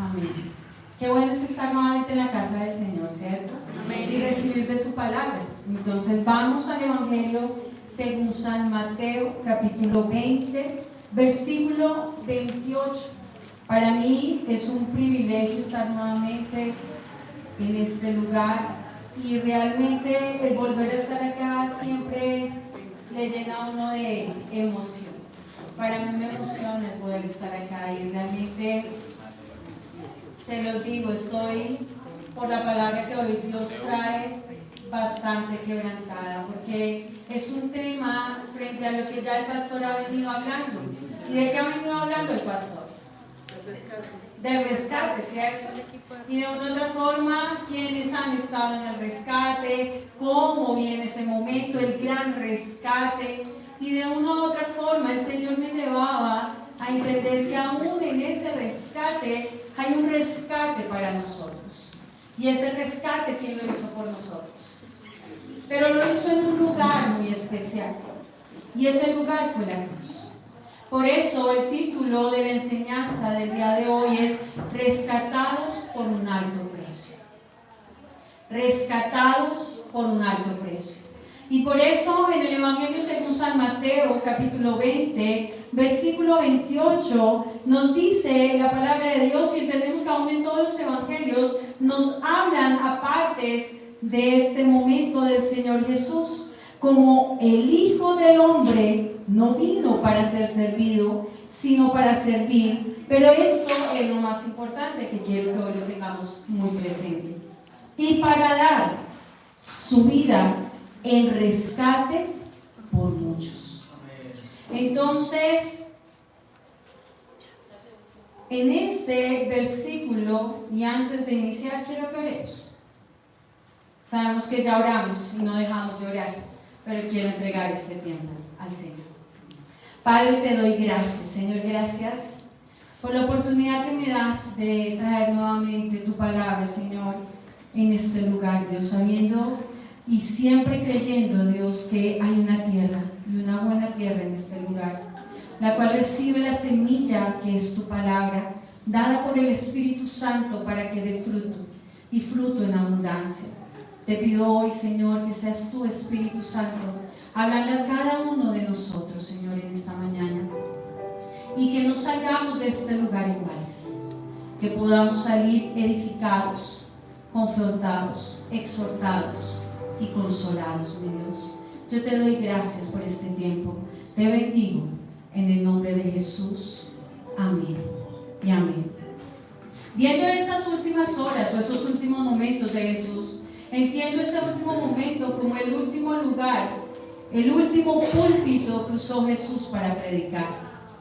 Amén. Qué bueno es estar nuevamente en la casa del Señor, ¿cierto? Amén. Y recibir de su palabra. Entonces vamos al Evangelio según San Mateo, capítulo 20, versículo 28. Para mí es un privilegio estar nuevamente en este lugar y realmente el volver a estar acá siempre le llena a uno de emoción. Para mí me emociona el poder estar acá y realmente se los digo, estoy por la palabra que hoy Dios trae bastante quebrantada, porque es un tema frente a lo que ya el pastor ha venido hablando. ¿Y de qué ha venido hablando el pastor? Del rescate, ¿cierto? Y de una u otra forma, ¿quiénes han estado en el rescate? ¿Cómo viene ese momento, el gran rescate? Y de una u otra forma, el Señor me llevaba a entender que aún en ese rescate hay un rescate para nosotros. Y ese rescate, ¿quién lo hizo por nosotros? Pero lo hizo en un lugar muy especial. Y ese lugar fue la cruz. Por eso el título de la enseñanza del día de hoy es Rescatados por un alto precio. Rescatados por un alto precio. Y por eso en el Evangelio según San Mateo, capítulo 20, versículo 28, nos dice la palabra de Dios, y entendemos que aún en todos los evangelios nos hablan a partes de este momento del Señor Jesús, como el Hijo del Hombre no vino para ser servido, sino para servir. Pero esto es lo más importante que quiero que hoy lo tengamos muy presente. Y para dar su vida en rescate por muchos. Entonces, en este versículo, y antes de iniciar, quiero que oremos. Sabemos que ya oramos y no dejamos de orar, pero quiero entregar este tiempo al Señor. Padre, te doy gracias, Señor, gracias por la oportunidad que me das de traer nuevamente tu palabra, Señor, en este lugar, Dios, sabiendo y siempre creyendo, Dios, que hay una tierra y una buena tierra en este lugar, la cual recibe la semilla que es tu palabra, dada por el Espíritu Santo para que dé fruto y fruto en abundancia. Te pido hoy, Señor, que seas tú, Espíritu Santo, hablando a cada uno de nosotros, Señor, en esta mañana, y que no salgamos de este lugar iguales, que podamos salir edificados, confrontados, exhortados y consolados, mi Dios. Yo te doy gracias por este tiempo. Te bendigo en el nombre de Jesús. Amén y amén. Viendo estas últimas horas o esos últimos momentos de Jesús, entiendo ese último momento como el último lugar, el último púlpito que usó Jesús para predicar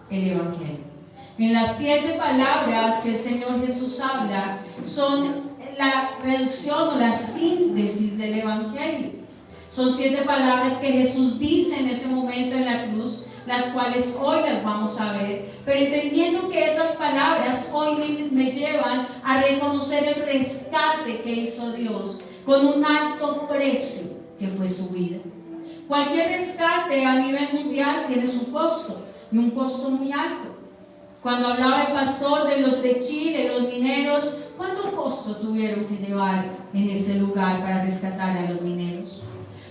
el Evangelio. En las 7 palabras que el Señor Jesús habla son la reducción o la síntesis del Evangelio. Son 7 palabras que Jesús dice en ese momento en la cruz, las cuales hoy las vamos a ver, pero entendiendo que esas palabras hoy me llevan a reconocer el rescate que hizo Dios con un alto precio que fue su vida. Cualquier rescate a nivel mundial tiene su costo, y un costo muy alto. Cuando hablaba el pastor de los de Chile, los mineros, ¿cuánto costo tuvieron que llevar en ese lugar para rescatar a los mineros?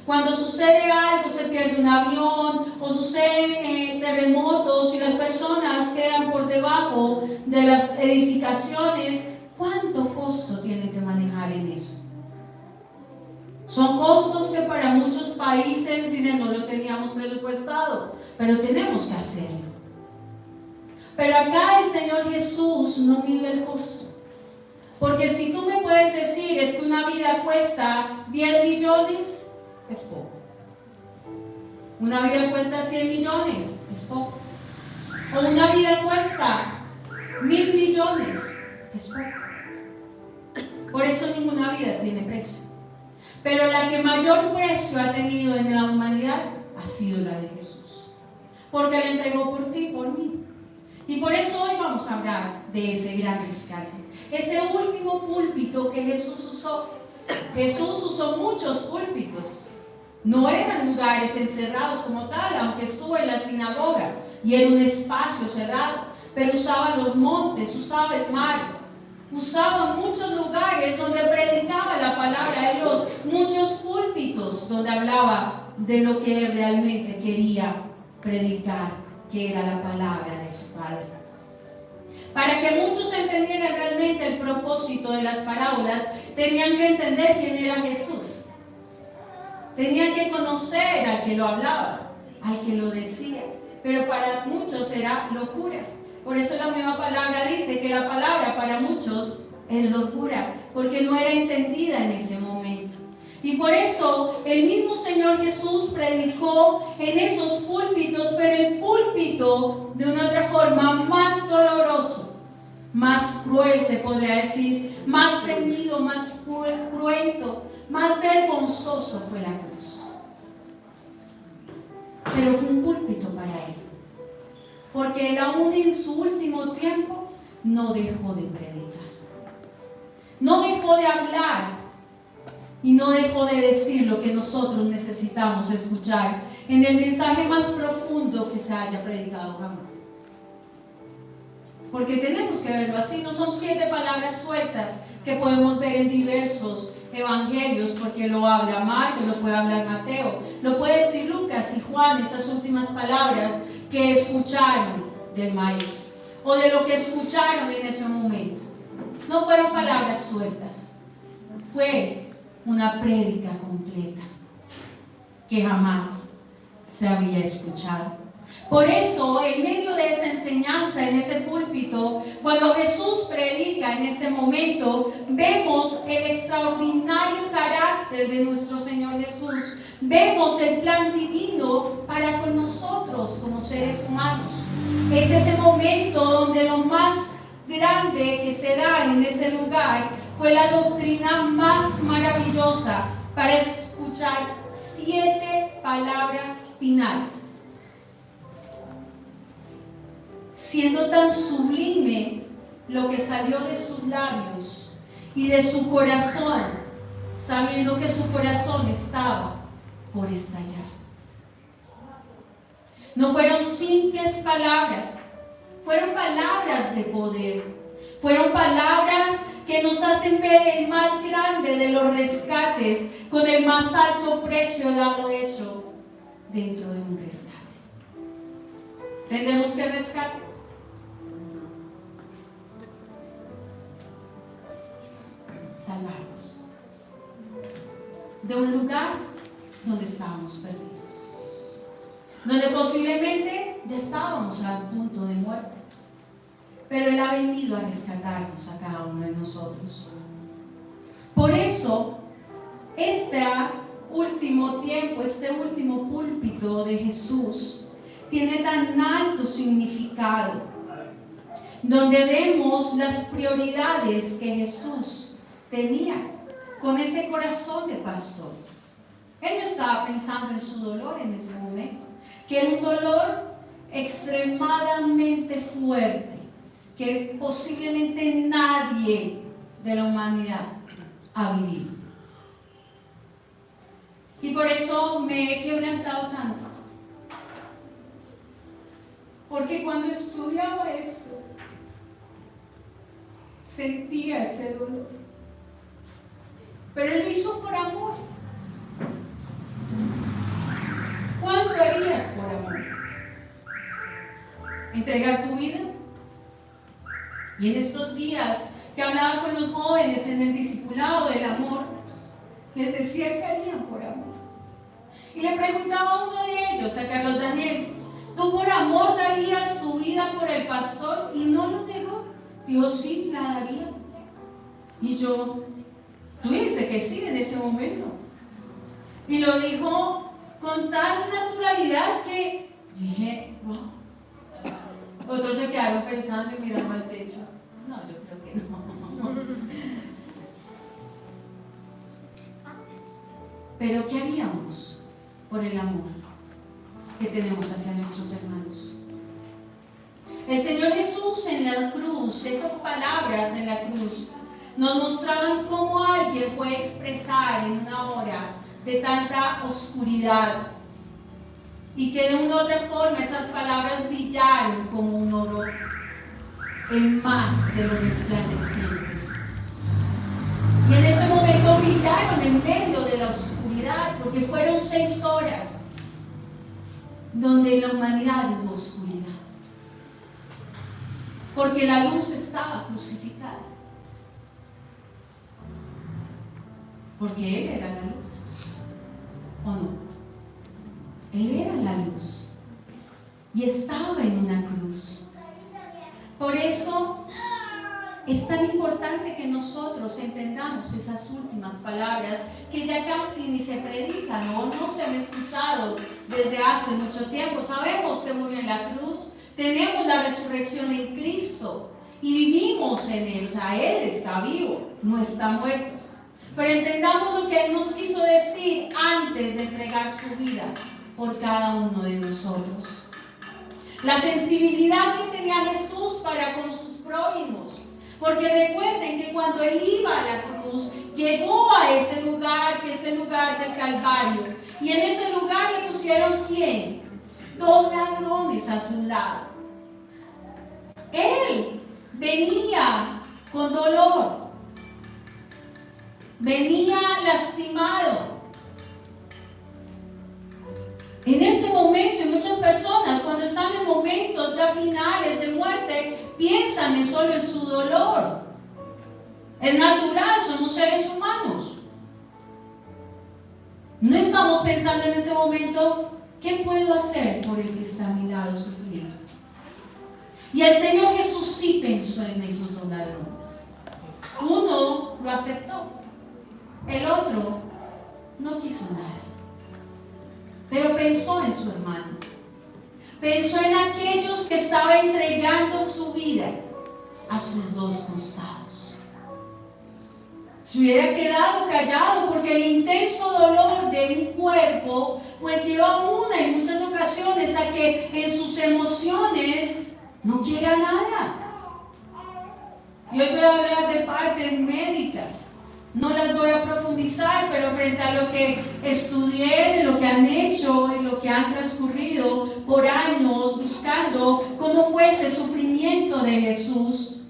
Cuando sucede algo, se pierde un avión o suceden terremotos y las personas quedan por debajo de las edificaciones, ¿cuánto costo tienen que manejar en eso? Son costos que para muchos países dicen no lo teníamos presupuestado, pero tenemos que hacerlo. Pero acá el Señor Jesús no mide el costo. Porque si tú me puedes decir es que una vida cuesta 10 millones, es poco. Una vida cuesta 100 millones, es poco. O una vida cuesta 1000 millones, es poco. Por eso ninguna vida tiene precio. Pero la que mayor precio ha tenido en la humanidad ha sido la de Jesús. Porque la entregó por ti y por mí. Y por eso hoy vamos a hablar de ese gran rescate. Ese último púlpito que Jesús usó. Jesús usó muchos púlpitos. No eran lugares encerrados como tal, aunque estuvo en la sinagoga y era un espacio cerrado. Pero usaba los montes, usaba el mar. Usaba muchos lugares donde predicaba la palabra de Dios, muchos púlpitos donde hablaba de lo que él realmente quería predicar, que era la palabra de su Padre. Para que muchos entendieran realmente el propósito de las parábolas, tenían que entender quién era Jesús. Tenían que conocer al que lo hablaba, al que lo decía. Pero para muchos era locura. Por eso la misma palabra dice que la palabra para muchos es locura, porque no era entendida en ese momento. Y por eso el mismo Señor Jesús predicó en esos púlpitos, pero el púlpito de una otra forma más doloroso, más cruel se podría decir, más tendido, más cruento, más vergonzoso fue la cruz. Pero fue un púlpito para él, porque él aún en su último tiempo no dejó de predicar, no dejó de hablar y no dejó de decir lo que nosotros necesitamos escuchar en el mensaje más profundo que se haya predicado jamás. Porque tenemos que verlo así, no son 7 palabras sueltas que podemos ver en diversos evangelios, porque lo habla Marcos, lo puede hablar Mateo, lo puede decir Lucas y Juan, esas últimas palabras que escucharon del maestro o de lo que escucharon en ese momento. No fueron palabras sueltas, fue una prédica completa que jamás se había escuchado. Por eso, en medio de esa enseñanza, en ese púlpito, cuando Jesús predica en ese momento, vemos el extraordinario carácter de nuestro Señor Jesús. Vemos el plan divino para con nosotros como seres humanos. Es ese momento donde lo más grande que se da en ese lugar fue la doctrina más maravillosa para escuchar 7 palabras finales. Siendo tan sublime lo que salió de sus labios y de su corazón, sabiendo que su corazón estaba por estallar. No fueron simples palabras, fueron palabras de poder, fueron palabras que nos hacen ver el más grande de los rescates con el más alto precio dado hecho dentro de un rescate. ¿Tenemos que rescatar? Salvarnos de un lugar donde estábamos perdidos, donde posiblemente ya estábamos a punto de muerte, pero Él ha venido a rescatarnos a cada uno de nosotros. Por eso, este último tiempo, este último púlpito de Jesús tiene tan alto significado, donde vemos las prioridades que Jesús tenía con ese corazón de pastor. Él no estaba pensando en su dolor en ese momento, que era un dolor extremadamente fuerte, que posiblemente nadie de la humanidad ha vivido. Y por eso me he quebrantado tanto, porque cuando estudiaba esto sentía ese dolor. Pero Él lo hizo por amor. ¿Cuánto harías por amor? ¿Entregar tu vida? Y en estos días que hablaba con los jóvenes en el discipulado del amor, les decía que harían por amor. Y le preguntaba a uno de ellos, a Carlos Daniel, ¿tú por amor darías tu vida por el pastor? Y no lo negó. Dijo, sí, la daría. Y yo, tú dijiste que sí en ese momento. Y lo dijo con tal naturalidad que dije, wow. Otros se quedaron pensando y mirando al techo. No, yo creo que no. Pero ¿qué haríamos por el amor que tenemos hacia nuestros hermanos? El Señor Jesús en la cruz, esas palabras en la cruz, nos mostraban cómo alguien puede expresar en una hora de tanta oscuridad y que de una u otra forma esas palabras brillaron como un oro. el más de los resplandecientes. Y en ese momento brillaron en medio de la oscuridad, porque fueron 6 horas donde en la humanidad hubo oscuridad. Porque la luz estaba crucificada. Porque Él era la luz. ¿O no? Él era la luz. Y estaba en una cruz. Por eso es tan importante que nosotros entendamos esas últimas palabras que ya casi ni se predican o no se han escuchado desde hace mucho tiempo. Sabemos que murió en la cruz, tenemos la resurrección en Cristo y vivimos en Él. O sea, Él está vivo, no está muerto. Pero entendamos lo que Él nos quiso decir antes de entregar su vida por cada uno de nosotros. La sensibilidad que tenía Jesús para con sus prójimos. Porque recuerden que cuando Él iba a la cruz, llegó a ese lugar, que es el lugar del Calvario. Y en ese lugar le pusieron ¿quién? 2 ladrones a su lado. Él venía con dolor. Venía lastimado. En este momento, y muchas personas cuando están en momentos ya finales de muerte, piensan solo en su dolor. Es natural, somos seres humanos. No estamos pensando en ese momento, ¿qué puedo hacer por el que está a mi lado sufriendo? Y el Señor Jesús sí pensó en esos 2 ladrones. Uno lo aceptó, el otro no quiso nada. Pero pensó en su hermano. Pensó en aquellos que estaban entregando su vida a sus 2 costados. Se hubiera quedado callado porque el intenso dolor de un cuerpo pues lleva a una en muchas ocasiones a que en sus emociones no quiera nada. Y hoy voy a hablar de partes médicas. No las voy a profundizar, pero frente a lo que estudié, de lo que han hecho y lo que han transcurrido por años buscando cómo fue ese sufrimiento de Jesús,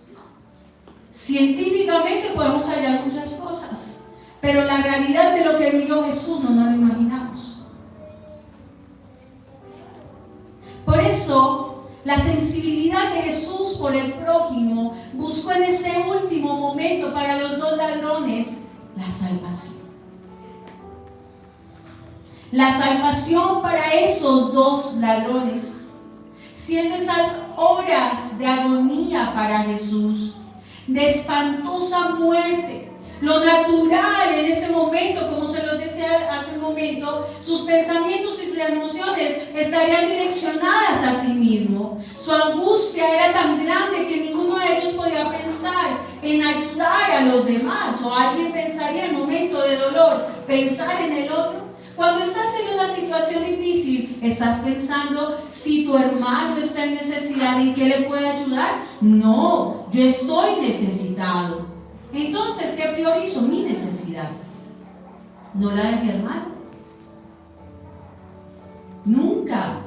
científicamente podemos hallar muchas cosas, pero la realidad de lo que vivió Jesús no nos lo imaginamos. Por eso, la sensibilidad de Jesús por el prójimo buscó en ese último momento para los 2 ladrones la salvación. La salvación para esos 2 ladrones, siendo esas horas de agonía para Jesús, de espantosa muerte. Lo natural en ese momento, como se los decía hace un momento, sus pensamientos y sus emociones estarían direccionadas a sí mismo. Su angustia era tan grande que ninguno de ellos podía pensar en ayudar a los demás, o alguien pensaría en momento de dolor, pensar en el otro. Cuando estás en una situación difícil, ¿estás pensando si tu hermano está en necesidad, en qué le puede ayudar? No, yo estoy necesitado. Entonces, ¿qué priorizo? Mi necesidad, no la de mi hermano. Nunca,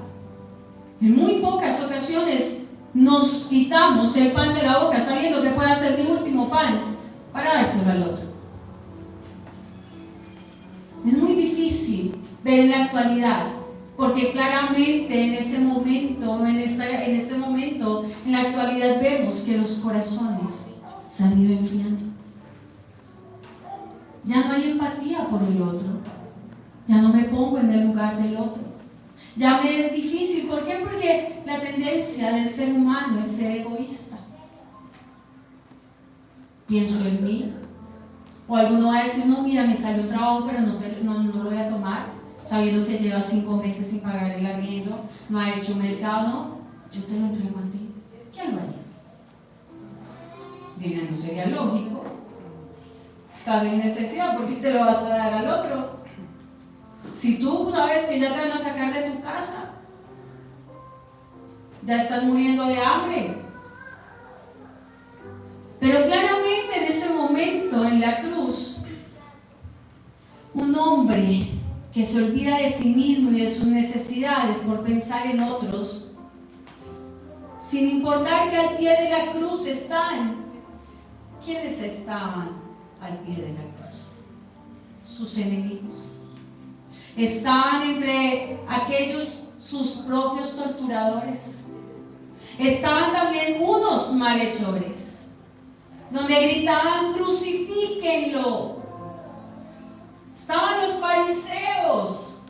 en muy pocas ocasiones, nos quitamos el pan de la boca sabiendo que puede ser mi último pan para dárselo al otro. Es muy difícil ver en la actualidad, porque claramente en ese momento, en este momento, en la actualidad vemos que los corazones se han ido enfriando. Ya no hay empatía por el otro. Ya no me pongo en el lugar del otro. Ya me es difícil. ¿Por qué? Porque la tendencia del ser humano es ser egoísta. Pienso en mí. O alguno va a decir, no, mira, me salió trabajo, pero no lo voy a tomar, sabiendo que lleva 5 meses sin pagar el arriendo, no ha hecho mercado, no, yo te lo entrego a ti. ¿Quién lo haría? Mira, no sería lógico. Estás en necesidad, ¿por qué se lo vas a dar al otro? Si tú sabes que ya te van a sacar de tu casa, ya estás muriendo de hambre. Pero claramente en ese momento, en la cruz, un hombre que se olvida de sí mismo y de sus necesidades por pensar en otros, sin importar que al pie de la cruz están. ¿Quiénes estaban al pie de la cruz? Sus enemigos. Estaban entre aquellos sus propios torturadores. Estaban también unos malhechores, donde gritaban: crucifíquenlo. Estaban los fariseos,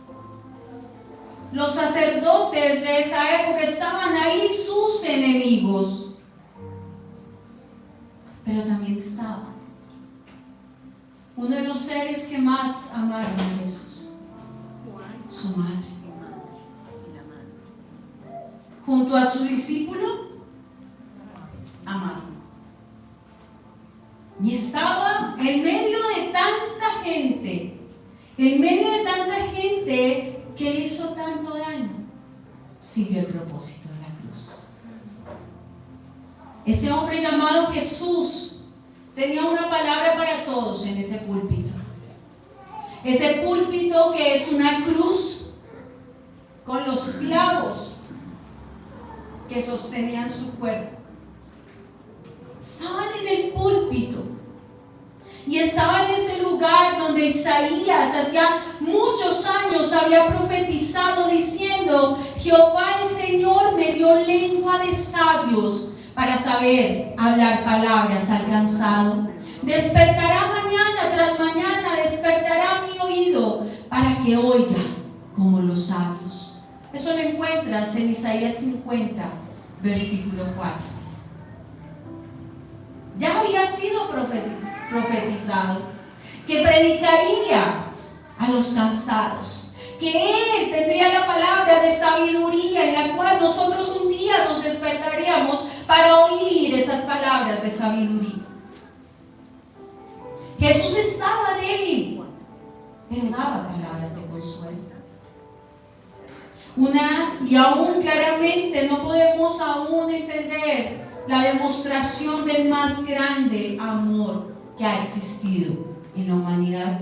los sacerdotes de esa época, estaban ahí sus enemigos. Pero también estaba uno de los seres que más amaron a Jesús, su madre. Junto a su discípulo amado. Y estaba en medio de tanta gente, que le hizo tanto daño, sirvió el propósito de la cruz. Ese hombre llamado Jesús tenía una palabra para todos en ese púlpito. Ese púlpito que es una cruz con los clavos que sostenían su cuerpo. Estaban en el púlpito y estaba en ese lugar donde Isaías hacía muchos años había profetizado diciendo: Jehová el Señor me dio lengua de sabios para saber hablar palabras al cansado. Despertará mañana tras mañana, despertará mi oído para que oiga como los sabios. Eso lo encuentras en Isaías 50, versículo 4. Ya había sido profetizado que predicaría a los cansados, que Él tendría la palabra de sabiduría en la cual nosotros un día nos despertaríamos para oír esas palabras de sabiduría. Jesús estaba débil, pero daba palabras de consuelo. Y aún claramente no podemos aún entender la demostración del más grande amor que ha existido en la humanidad.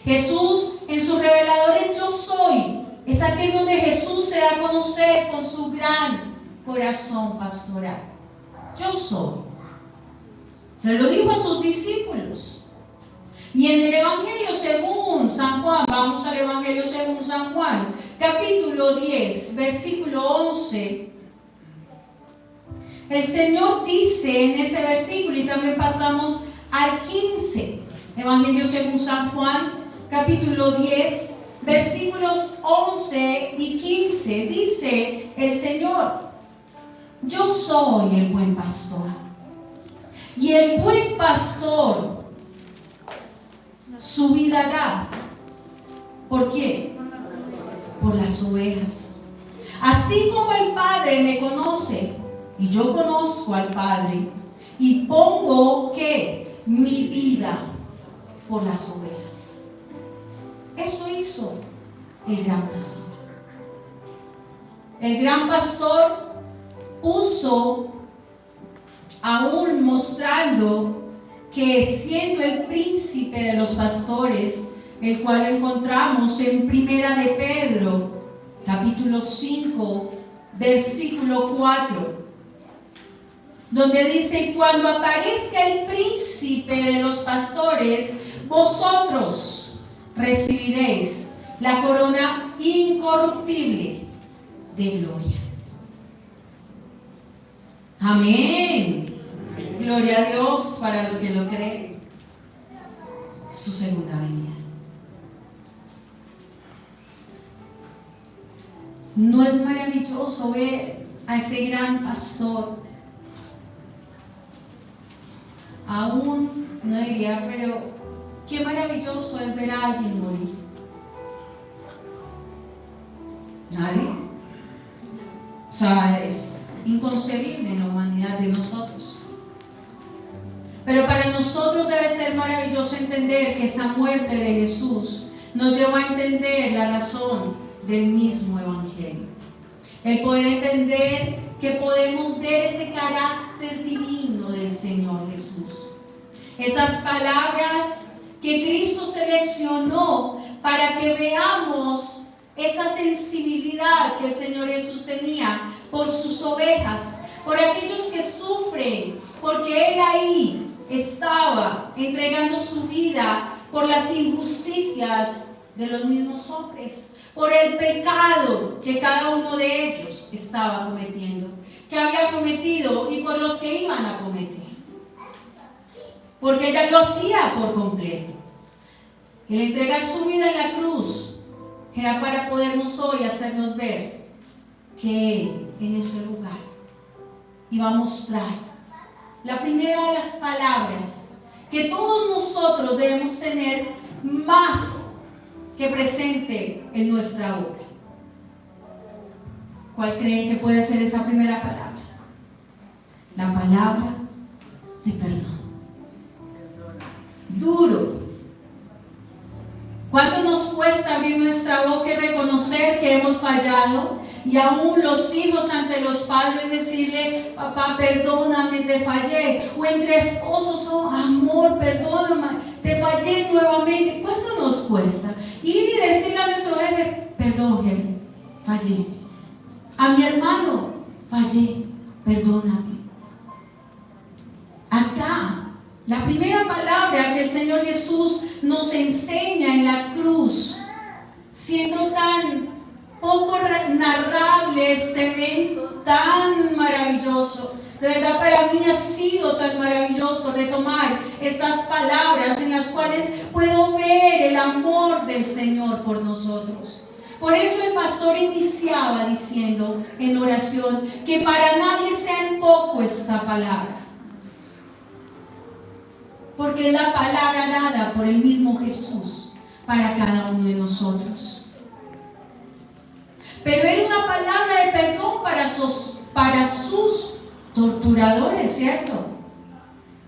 Jesús, en sus reveladores yo soy, es aquel donde Jesús se da a conocer con su gran corazón pastoral. Yo soy. Se lo dijo a sus discípulos. Y en el Evangelio según San Juan, vamos al Evangelio según San Juan, capítulo 10, versículo 11. El Señor dice en ese versículo, y también pasamos al 15, Evangelio según San Juan, capítulo 10, versículos 11 y 15, dice el Señor: yo soy el buen pastor, y el buen pastor su vida da. ¿Por qué? Por las ovejas. Así como el Padre me conoce, y yo conozco al Padre, y pongo ¿qué? Mi vida por las ovejas. Eso hizo el gran pastor. El gran pastor puso, aún mostrando que siendo el príncipe de los pastores, el cual lo encontramos en Primera de Pedro, capítulo 5, versículo 4, donde dice: cuando aparezca el príncipe de los pastores, vosotros recibiréis la corona incorruptible de gloria. Amén. Gloria a Dios para los que lo creen. Su segunda venida. ¿No es maravilloso ver a ese gran pastor? Aún no diría, pero qué maravilloso es ver a alguien morir. ¿Nadie? O sea, es inconcebible en la humanidad de nosotros. Pero para nosotros debe ser maravilloso entender que esa muerte de Jesús nos lleva a entender la razón del mismo Evangelio. El poder entender que podemos ver ese carácter divino del Señor Jesús. Esas palabras que Cristo seleccionó para que veamos esa sensibilidad que el Señor Jesús tenía por sus ovejas, por aquellos que sufren, porque Él ahí estaba entregando su vida por las injusticias de los mismos hombres, por el pecado que cada uno de ellos estaba cometiendo, que había cometido y por los que iban a cometer. Porque ella lo hacía por completo. El entregar su vida en la cruz era para podernos hoy hacernos ver que Él en ese lugar iba a mostrar la primera de las palabras que todos nosotros debemos tener más que presente en nuestra boca. ¿Cuál creen que puede ser esa primera palabra? La palabra de perdón. Duro. ¿Cuánto nos cuesta abrir nuestra boca y reconocer que hemos fallado? Y aún los hijos ante los padres decirle: papá, perdóname, te fallé. O entre esposos: oh, amor, perdóname, te fallé nuevamente. ¿Cuánto nos cuesta ir y decirle a nuestro jefe: perdón, jefe, fallé? A mi hermano: fallé, perdóname. Acá, la primera palabra que el Señor Jesús nos enseña en la cruz, siendo tan poco narrable este evento, tan maravilloso. De verdad, para mí ha sido tan maravilloso retomar estas palabras en las cuales puedo ver el amor del Señor por nosotros. Por eso el pastor iniciaba diciendo en oración que para nadie sea en poco esta palabra, porque es la palabra dada por el mismo Jesús para cada uno de nosotros. Pero era una palabra de perdón para sus torturadores, ¿cierto?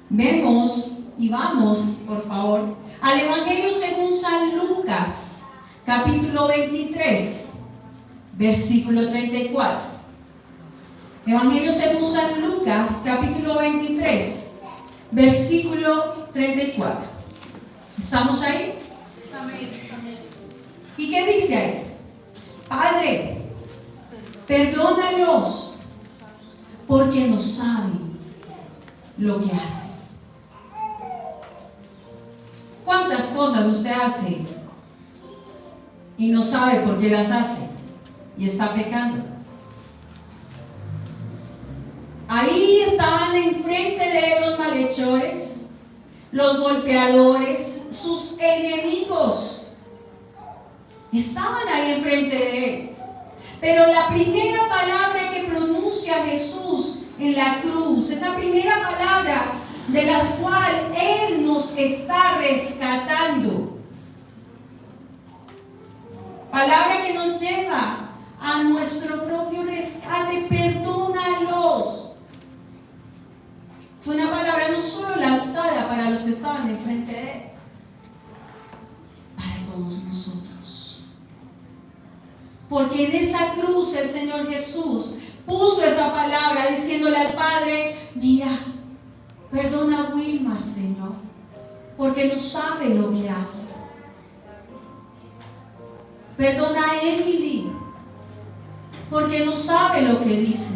Vemos y vamos, por favor, al Evangelio según San Lucas, capítulo 23, versículo 34. Evangelio según San Lucas, capítulo 23, versículo 34. ¿Estamos ahí? Amén. ¿Y qué dice ahí? Padre, perdónalos, porque no saben lo que hacen. ¿Cuántas cosas usted hace y no sabe por qué las hace y está pecando? Ahí estaban enfrente de él los malhechores, los golpeadores, sus enemigos. Estaban ahí enfrente de él. Pero la primera palabra que pronuncia Jesús en la cruz, esa primera palabra de la cual Él nos está rescatando, palabra que nos lleva a nuestro propio rescate: perdónalos. Fue una palabra no solo lanzada para los que estaban enfrente de Él, para todos nosotros. Porque en esa cruz el Señor Jesús puso esa palabra diciéndole al Padre: mira, perdona a Wilmar, Señor, porque no sabe lo que hace. Perdona a Emily, porque no sabe lo que dice.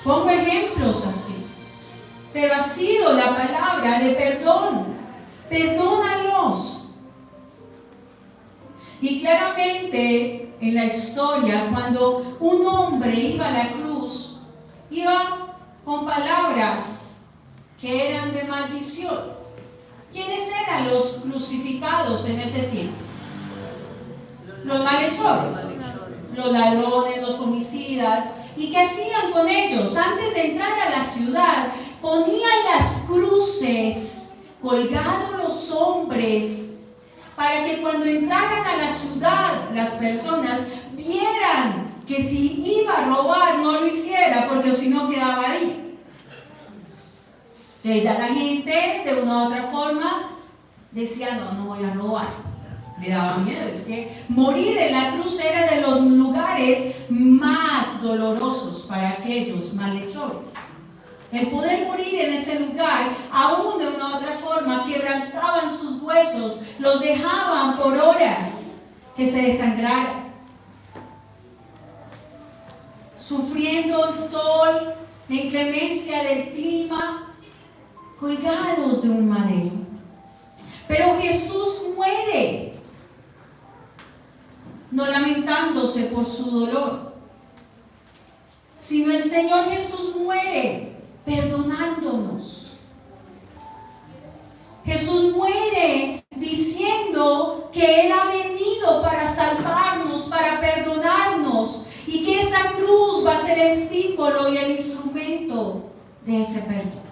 Pongo ejemplos así, pero ha sido la palabra de perdón. Perdónalos. Y claramente en la historia, cuando un hombre iba a la cruz, iba con palabras que eran de maldición. ¿Quiénes eran los crucificados en ese tiempo? Los malhechores, los ladrones, los homicidas. ¿Y qué hacían con ellos? Antes de entrar a la ciudad, ponían las cruces colgados los hombres, para que cuando entraran a la ciudad las personas vieran que si iba a robar no lo hiciera, porque si no quedaba ahí. Entonces ya la gente de una u otra forma decía: no voy a robar. Le daba miedo. Es que morir en la cruz era de los lugares más dolorosos para aquellos malhechores. El poder morir en ese lugar, aún de una u otra forma, quebrantaban sus huesos, los dejaban por horas que se desangraran. Sufrir sufriendo el sol, la inclemencia del clima, colgados de un madero. Pero Jesús muere, no lamentándose por su dolor, sino el Señor Jesús muere perdonándonos. Jesús muere diciendo que Él ha venido para salvarnos, para perdonarnos, y que esa cruz va a ser el símbolo y el instrumento de ese perdón.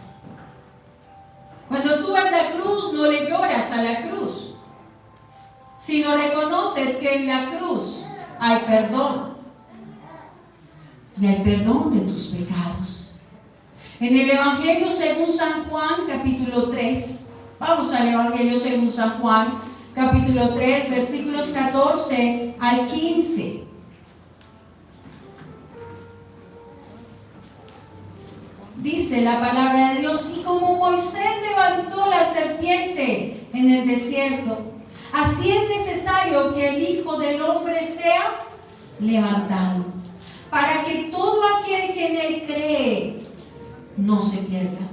Cuando tú ves la cruz, no le lloras a la cruz, sino reconoces que en la cruz hay perdón. Y hay perdón de tus pecados. En el Evangelio según San Juan, capítulo 3, vamos al Evangelio según San Juan, capítulo 3, versículos 14 al 15. Dice la palabra de Dios: y como Moisés levantó la serpiente en el desierto, así es necesario que el Hijo del Hombre sea levantado, para que todo aquel que en Él cree no se pierda,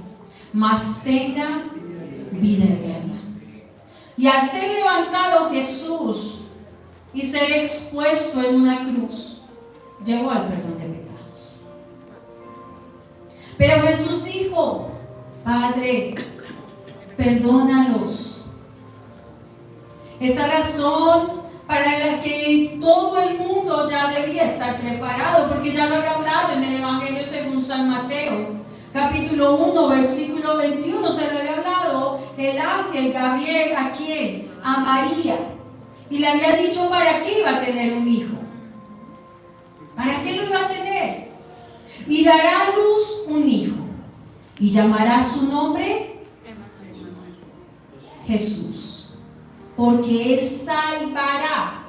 mas tenga vida eterna. Y al ser levantado Jesús y ser expuesto en una cruz, llegó al perdón de pecados. Pero Jesús dijo: Padre, perdónalos. Esa razón para la que todo el mundo ya debía estar preparado, porque ya lo había hablado en el Evangelio según San Mateo, capítulo 1, versículo 21, se lo había hablado el ángel Gabriel. ¿A quién? A María. Y le había dicho para qué iba a tener un hijo. ¿Para qué lo iba a tener? Y dará a luz un hijo, y llamará su nombre Jesús, porque Él salvará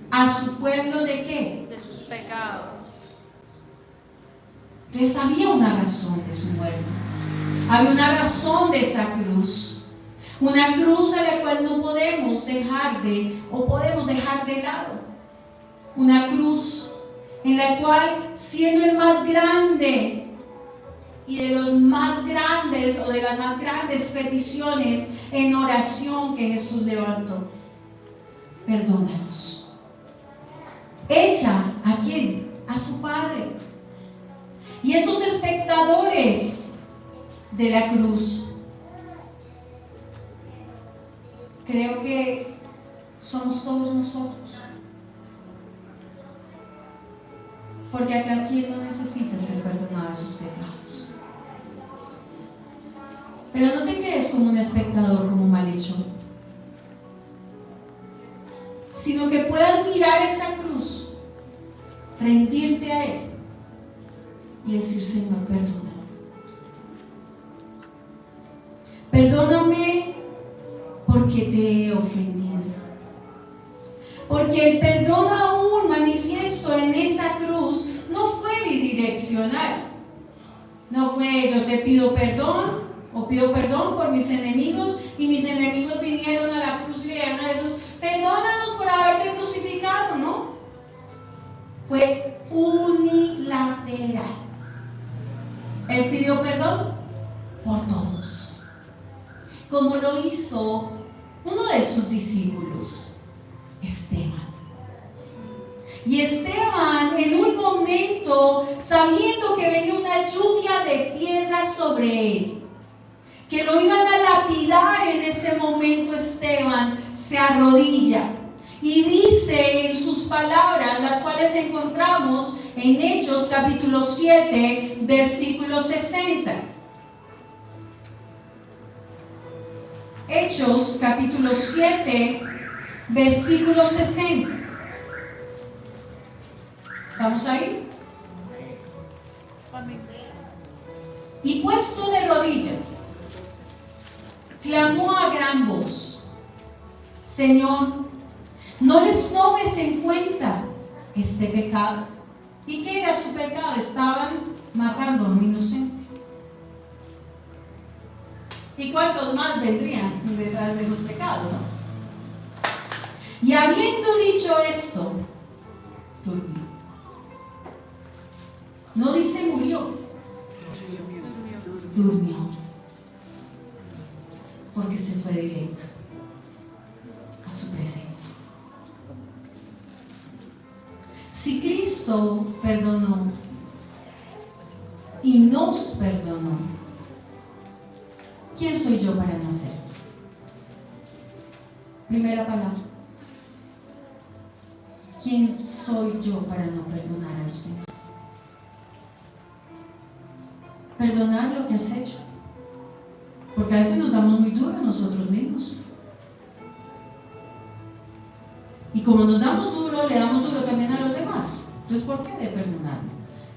a su pueblo ¿de qué? De sus pecados. Entonces había una razón de su muerte, había una razón de esa cruz, una cruz a la cual no podemos dejar de lado, una cruz en la cual, siendo el más grande y de los más grandes o de las más grandes peticiones en oración que Jesús levantó: perdónanos. Echa ¿a quién? A su Padre. Y esos espectadores de la cruz, creo que somos todos nosotros. Porque acá quien no necesita ser perdonado de sus pecados. Pero no te quedes como un espectador, como malhechor, sino que puedas mirar esa cruz, rendirte a Él y decir: Señor, perdóname. Perdóname porque te he ofendido. Porque el perdón aún manifiesto en esa cruz no fue bidireccional. No fue: yo te pido perdón o pido perdón por mis enemigos, y mis enemigos vinieron a la cruz y le dijeron a Jesús: perdónanos por haberte crucificado. No, fue unilateral. Él pidió perdón por todos, como lo hizo uno de sus discípulos, Esteban. Y Esteban, en un momento, sabiendo que venía una lluvia de piedras sobre él, que lo iban a lapidar en ese momento, Esteban se arrodilla y dice en sus palabras, las cuales encontramos en Hechos capítulo 7, versículo 60. Hechos capítulo 7, versículo 60. ¿Vamos ahí? Y puesto de rodillas, clamó a gran voz: Señor, no les tomes en cuenta este pecado. ¿Y qué era su pecado? Estaban matando a un inocente. ¿Y cuántos más vendrían detrás de esos pecados, no? Y habiendo dicho esto, durmió. No dice murió, durmió, porque se fue directo a su presencia. Si Cristo perdonó y nos perdonó, ¿quién soy yo para no hacerlo? Primera palabra. ¿Quién soy yo para no perdonar a los demás? Perdonar lo que has hecho. Porque a veces nos damos muy duro a nosotros mismos. Y como nos damos duro, le damos duro también a los demás. Entonces, ¿por qué de perdonar?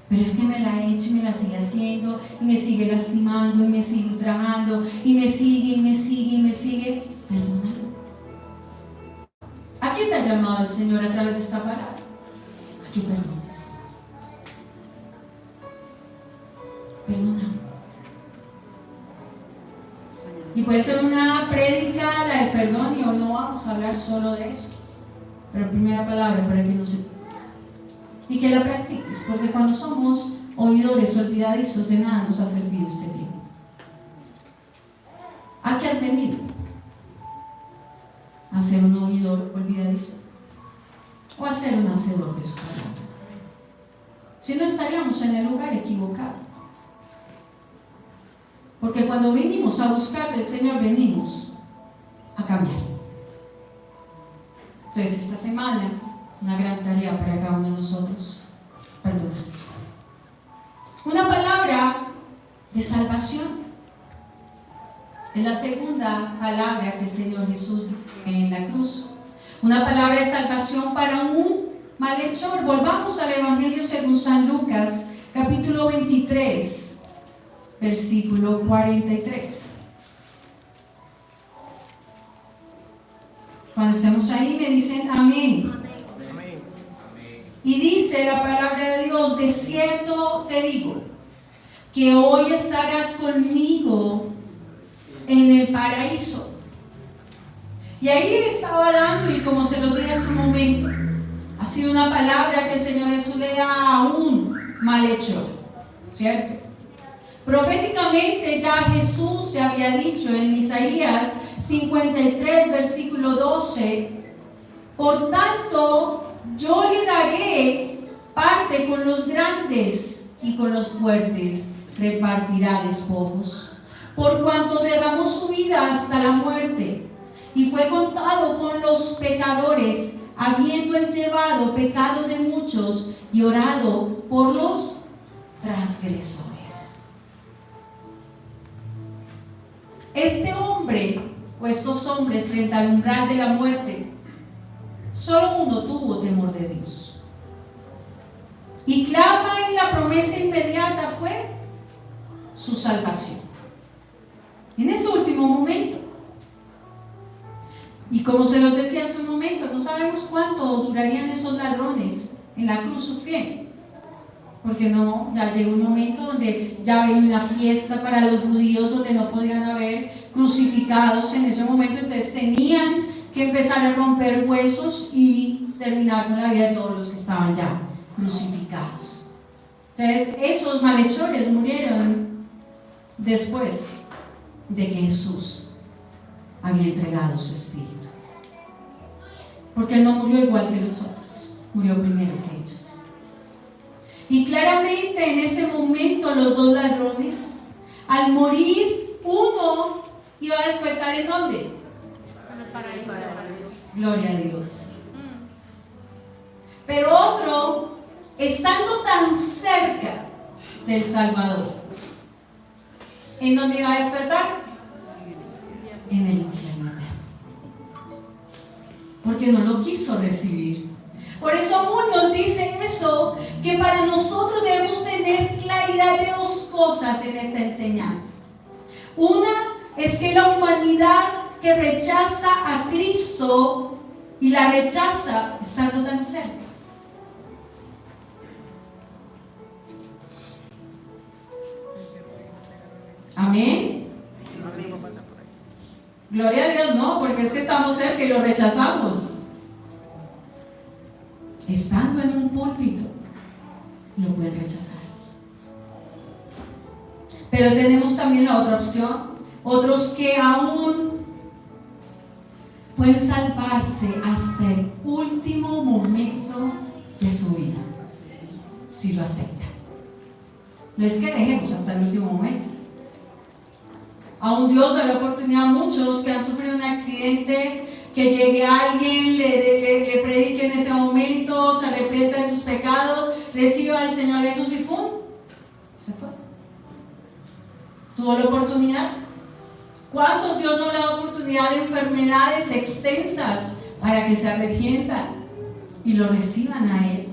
Pero es que me la he hecho y me la sigue haciendo, y me sigue lastimando, y me sigue ultrajando, y me sigue, y me sigue, y me sigue. Perdónalo. ¿A qué te ha llamado el Señor a través de esta palabra? A que perdones. Perdona. Y puede ser una prédica, la del perdón, y hoy no vamos a hablar solo de eso. Pero primera palabra para que no se... Y que la practiques, porque cuando somos oidores olvidadizos, de nada nos ha servido este tiempo. ¿A qué has venido? ¿A ser un oidor olvidadizo? ¿O a ser un hacedor de su palabra? Si no, estaríamos en el lugar equivocado. Porque cuando venimos a buscar del Señor, venimos a cambiar. Entonces, esta semana, una gran tarea para cada uno de nosotros: perdonar. Una palabra de salvación. Es la segunda palabra que el Señor Jesús dice en la cruz. Una palabra de salvación para un malhechor. Volvamos al Evangelio según San Lucas, capítulo 23, versículo 43. Cuando estemos ahí me dicen amén. Amén. Y dice la palabra de Dios: de cierto te digo, que hoy estarás conmigo en el paraíso. Y ahí él estaba dando, y como se lo dije hace un momento, ha sido una palabra que el Señor Jesús le da a un malhechor, ¿cierto? Proféticamente ya Jesús se había dicho en Isaías 53, versículo 12: por tanto, yo le daré parte con los grandes, y con los fuertes repartirá despojos. Por cuanto derramó su vida hasta la muerte, y fue contado con los pecadores, habiendo él llevado pecado de muchos y orado por los transgresores. Este hombre, o estos hombres, frente al umbral de la muerte, solo uno tuvo temor de Dios. Y clama en la promesa inmediata fue su salvación. En ese último momento. Y como se los decía hace un momento, no sabemos cuánto durarían esos ladrones en la cruz sufriendo. Porque no, ya llegó un momento donde ya venía una fiesta para los judíos donde no podían haber crucificados en ese momento. Entonces tenían que empezar a romper huesos y terminar con la vida de todos los que estaban ya crucificados. Entonces esos malhechores murieron después de que Jesús había entregado su espíritu. Porque él no murió igual que los otros, murió primero que ellos. Y claramente en ese momento los dos ladrones, al morir, uno iba a despertar ¿en dónde? En el paraíso. Gloria a Dios. Pero otro, estando tan cerca del Salvador, ¿en dónde iba a despertar? En el infierno eterno. Porque no lo quiso recibir. Por eso aún nos dice eso, que para nosotros debemos tener claridad de dos cosas en esta enseñanza. Una es que la humanidad que rechaza a Cristo, y la rechaza estando tan cerca. Amén. Gloria a Dios, no, porque es que estamos cerca y lo rechazamos. Estando en un púlpito, lo pueden rechazar. Pero tenemos también la otra opción, otros que aún pueden salvarse hasta el último momento de su vida, si lo aceptan. No es que dejemos hasta el último momento. Aún Dios da la oportunidad a muchos que han sufrido un accidente, que llegue alguien, le predique en ese momento, se arrepienta de sus pecados, reciba al Señor Jesús y ¡fum! Se fue. Tuvo la oportunidad. ¿Cuántos Dios no le da oportunidad de enfermedades extensas para que se arrepientan y lo reciban a Él?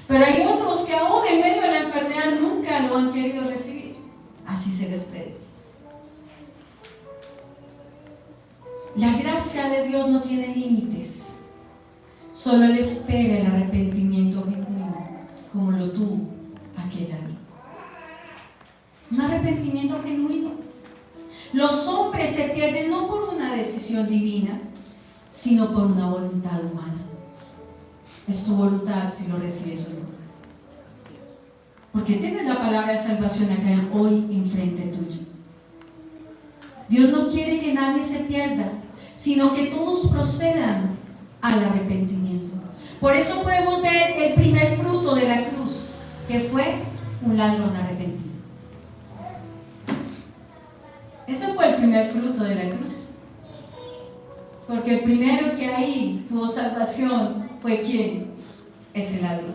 Pero hay otros que aún en medio de la enfermedad nunca lo han querido recibir. Así se les predica. La gracia de Dios no tiene límites. Solo Él espera el arrepentimiento genuino, como lo tuvo aquel año. Un arrepentimiento genuino. Los hombres se pierden no por una decisión divina, sino por una voluntad humana. Es tu voluntad si lo recibes o no. Porque tienes la palabra de salvación acá hoy enfrente tuyo. Dios no quiere que nadie se pierda, sino que todos procedan al arrepentimiento. Por eso podemos ver el primer fruto de la cruz, que fue un ladrón arrepentido. Ese fue el primer fruto de la cruz. Porque el primero que ahí tuvo salvación fue ¿quién? Ese ladrón.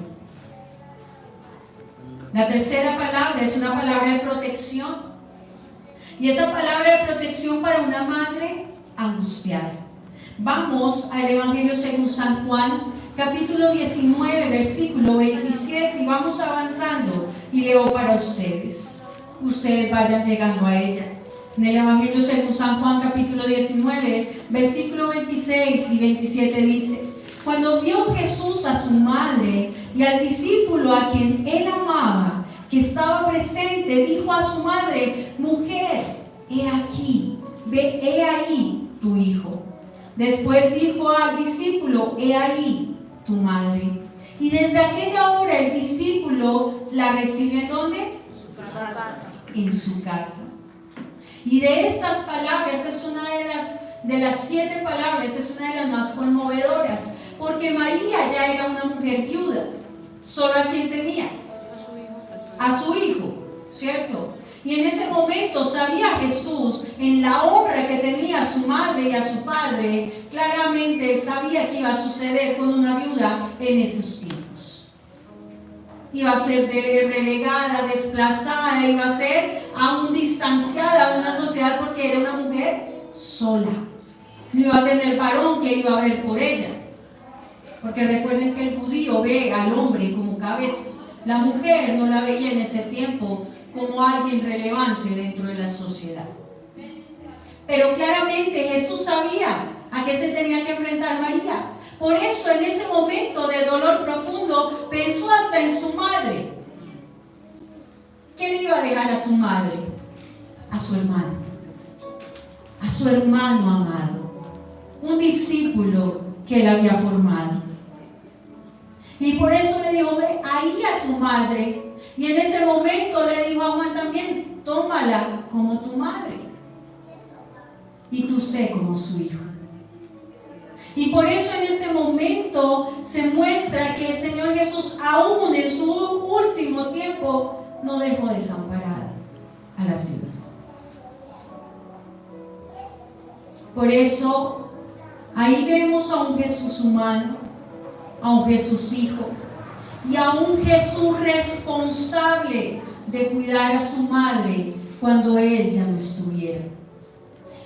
La tercera palabra es una palabra de protección. Y esa palabra de protección para una madre angustiada. Vamos al Evangelio según San Juan, capítulo 19, versículo 27, y vamos avanzando y leo para ustedes. Ustedes vayan llegando a ella. En el Evangelio según San Juan, capítulo 19, versículo 26 y 27 dice: cuando vio Jesús a su madre y al discípulo a quien él amaba, que estaba presente, dijo a su madre: mujer, he aquí, he ahí tu hijo. Después dijo al discípulo: he ahí tu madre. Y desde aquella hora el discípulo la recibió ¿en dónde? En su casa. Y de estas palabras, es una de las 7 palabras, es una de las más conmovedoras, porque María ya era una mujer viuda. ¿Solo a quién tenía? A su hijo, ¿cierto? Y en ese momento sabía Jesús, en la honra que tenía a su madre y a su padre, claramente sabía que iba a suceder con una viuda en esos tiempos. Iba a ser relegada, desplazada, iba a ser aún distanciada de una sociedad porque era una mujer sola. No iba a tener varón que iba a ver por ella. Porque recuerden que el judío ve al hombre como cabeza. La mujer no la veía en ese tiempo como alguien relevante dentro de la sociedad. Pero claramente Jesús sabía a qué se tenía que enfrentar María. Por eso en ese momento de dolor profundo pensó hasta en su madre. ¿Qué le iba a dejar a su madre? A su hermano. A su hermano amado. Un discípulo que él había formado. Y por eso le dijo: ve ahí a tu madre. Y en ese momento le dijo a Juan también: tómala como tu madre. Y tú sé como su hijo. Y por eso en ese momento se muestra que el Señor Jesús, aún en su último tiempo, no dejó desamparada a las viudas. Por eso ahí vemos a un Jesús humano, a un Jesús hijo y a un Jesús responsable de cuidar a su madre cuando él ya no estuviera.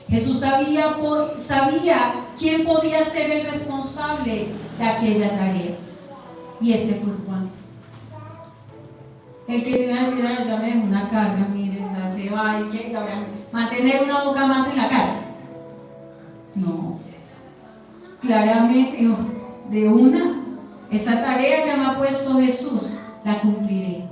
Jesús sabía quién podía ser el responsable de aquella tarea, y ese fue Juan. El que me iba a decir: ahora ya me dejó una carga, mire, o sea, se va, y que ahora mantener una boca más en la casa. No, claramente no, de una, esa tarea que me ha puesto Jesús, la cumpliré.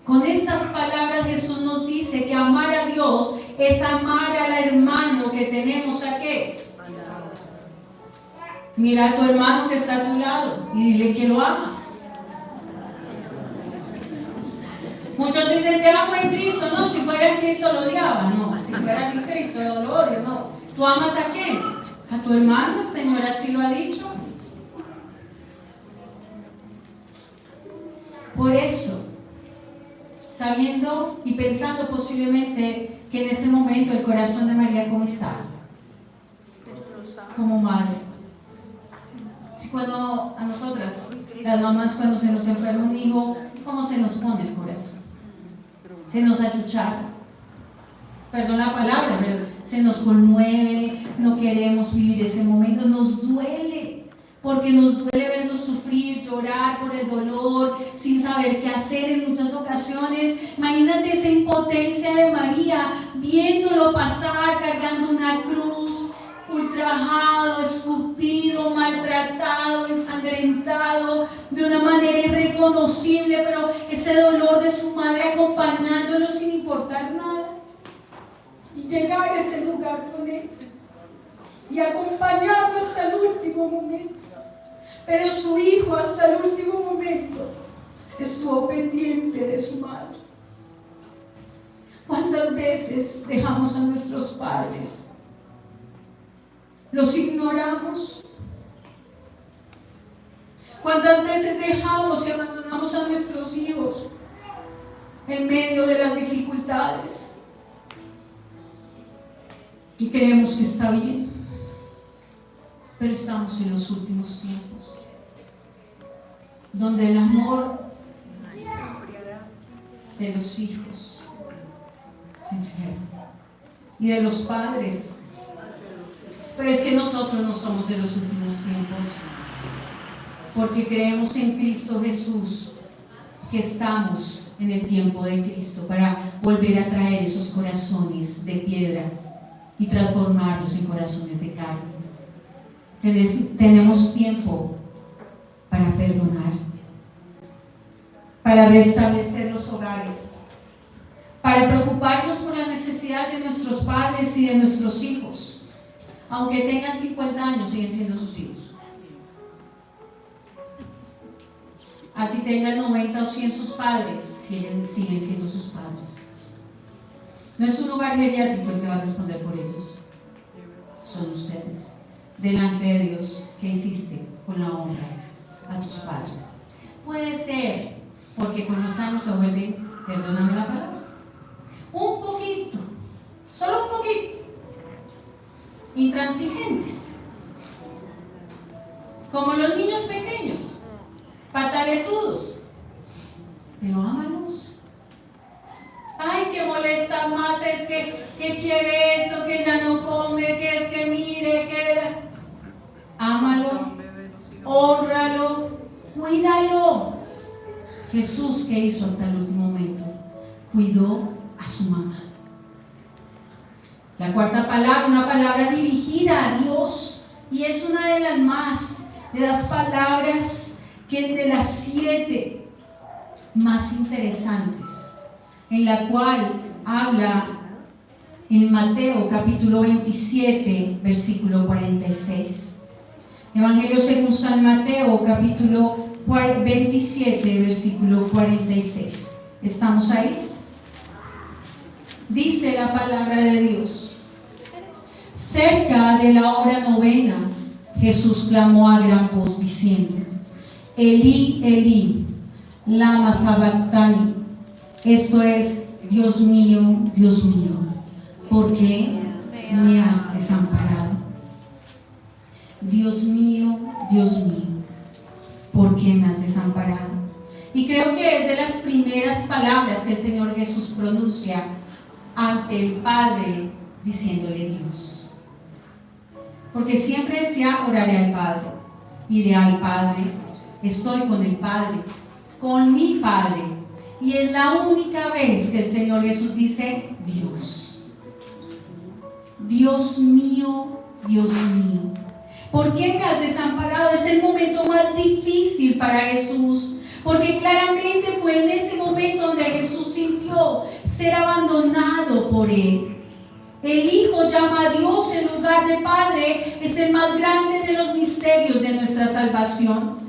Con estas palabras Jesús nos dice que amar a Dios es amar al hermano que tenemos aquí. Mira a tu hermano que está a tu lado y dile que lo amas. Muchos dicen, te amo en Cristo. No, si fuera en Cristo lo odiaba. No, si fuera en Cristo lo odio. No. ¿Tú amas a quién? A tu hermano. El Señor así lo ha dicho. Por eso, sabiendo y pensando posiblemente que en ese momento el corazón de María, ¿cómo estaba? Como madre. Si cuando a nosotras, las mamás, cuando se nos enferma un hijo, ¿cómo se nos pone el corazón? Se nos achuchara. Perdón la palabra, pero se nos conmueve, no queremos vivir ese momento, nos duele, porque nos duele vernos sufrir, llorar por el dolor, sin saber qué hacer en muchas ocasiones. Imagínate esa impotencia de María, viéndolo pasar, cargando una cruz, ultrajado, escupido, maltratado, ensangrentado, de una manera irreconocible, pero ese dolor de su madre acompañándolo sin importar nada. Y llegar a ese lugar con él y acompañarlo hasta el último momento. Pero su hijo hasta el último momento estuvo pendiente de su madre. ¿Cuántas veces dejamos a nuestros padres? ¿Los ignoramos? ¿Cuántas veces dejamos y abandonamos a nuestros hijos en medio de las dificultades? Y creemos que está bien, pero estamos en los últimos tiempos, donde el amor de los hijos se enfriará y de los padres. Pero es que nosotros no somos de los últimos tiempos, porque creemos en Cristo Jesús, que estamos en el tiempo de Cristo para volver a traer esos corazones de piedra y transformarlos en corazones de carne. Tenemos tiempo para perdonar, para restablecer los hogares, para preocuparnos por la necesidad de nuestros padres y de nuestros hijos. Aunque tengan 50 años, siguen siendo sus hijos. Así tengan 90 o 100 sus padres, siguen siendo sus padres. No es un hogar geriátrico el que va a responder por ellos. Son ustedes. Delante de Dios, ¿qué hiciste con la honra a tus padres? Puede ser porque con los años se vuelven, perdóname la palabra, un poquito, solo un poquito, intransigentes, como los niños pequeños, pataletudos, pero ámalos. Ay, que molesta más, es que quiere eso, que ya no come, que es que mire, que ámalo, hónralo, cuídalo. Jesús, ¿qué hizo hasta el último momento? Cuidó a su mamá. La cuarta palabra, una palabra dirigida a Dios, y es una de las palabras que de las 7 más interesantes, en la cual habla en Mateo capítulo 27, versículo 46. Evangelio según San Mateo capítulo 27, versículo 46. ¿Estamos ahí? Dice la palabra de Dios: cerca de la hora 9, Jesús clamó a gran voz diciendo: Elí, Elí, lama sabactani. Esto es: Dios mío, ¿por qué me has desamparado? Dios mío, ¿por qué me has desamparado? Y creo que es de las primeras palabras que el Señor Jesús pronuncia ante el Padre, diciéndole Dios. Porque siempre decía: oraré al Padre, iré al Padre, estoy con el Padre, con mi Padre. Y es la única vez que el Señor Jesús dice Dios. Dios mío, ¿por qué me has desamparado? Es el momento más difícil para Jesús, porque claramente fue en ese momento donde Jesús sintió ser abandonado por Él. El Hijo llama a Dios en lugar de Padre. Es el más grande de los misterios de nuestra salvación.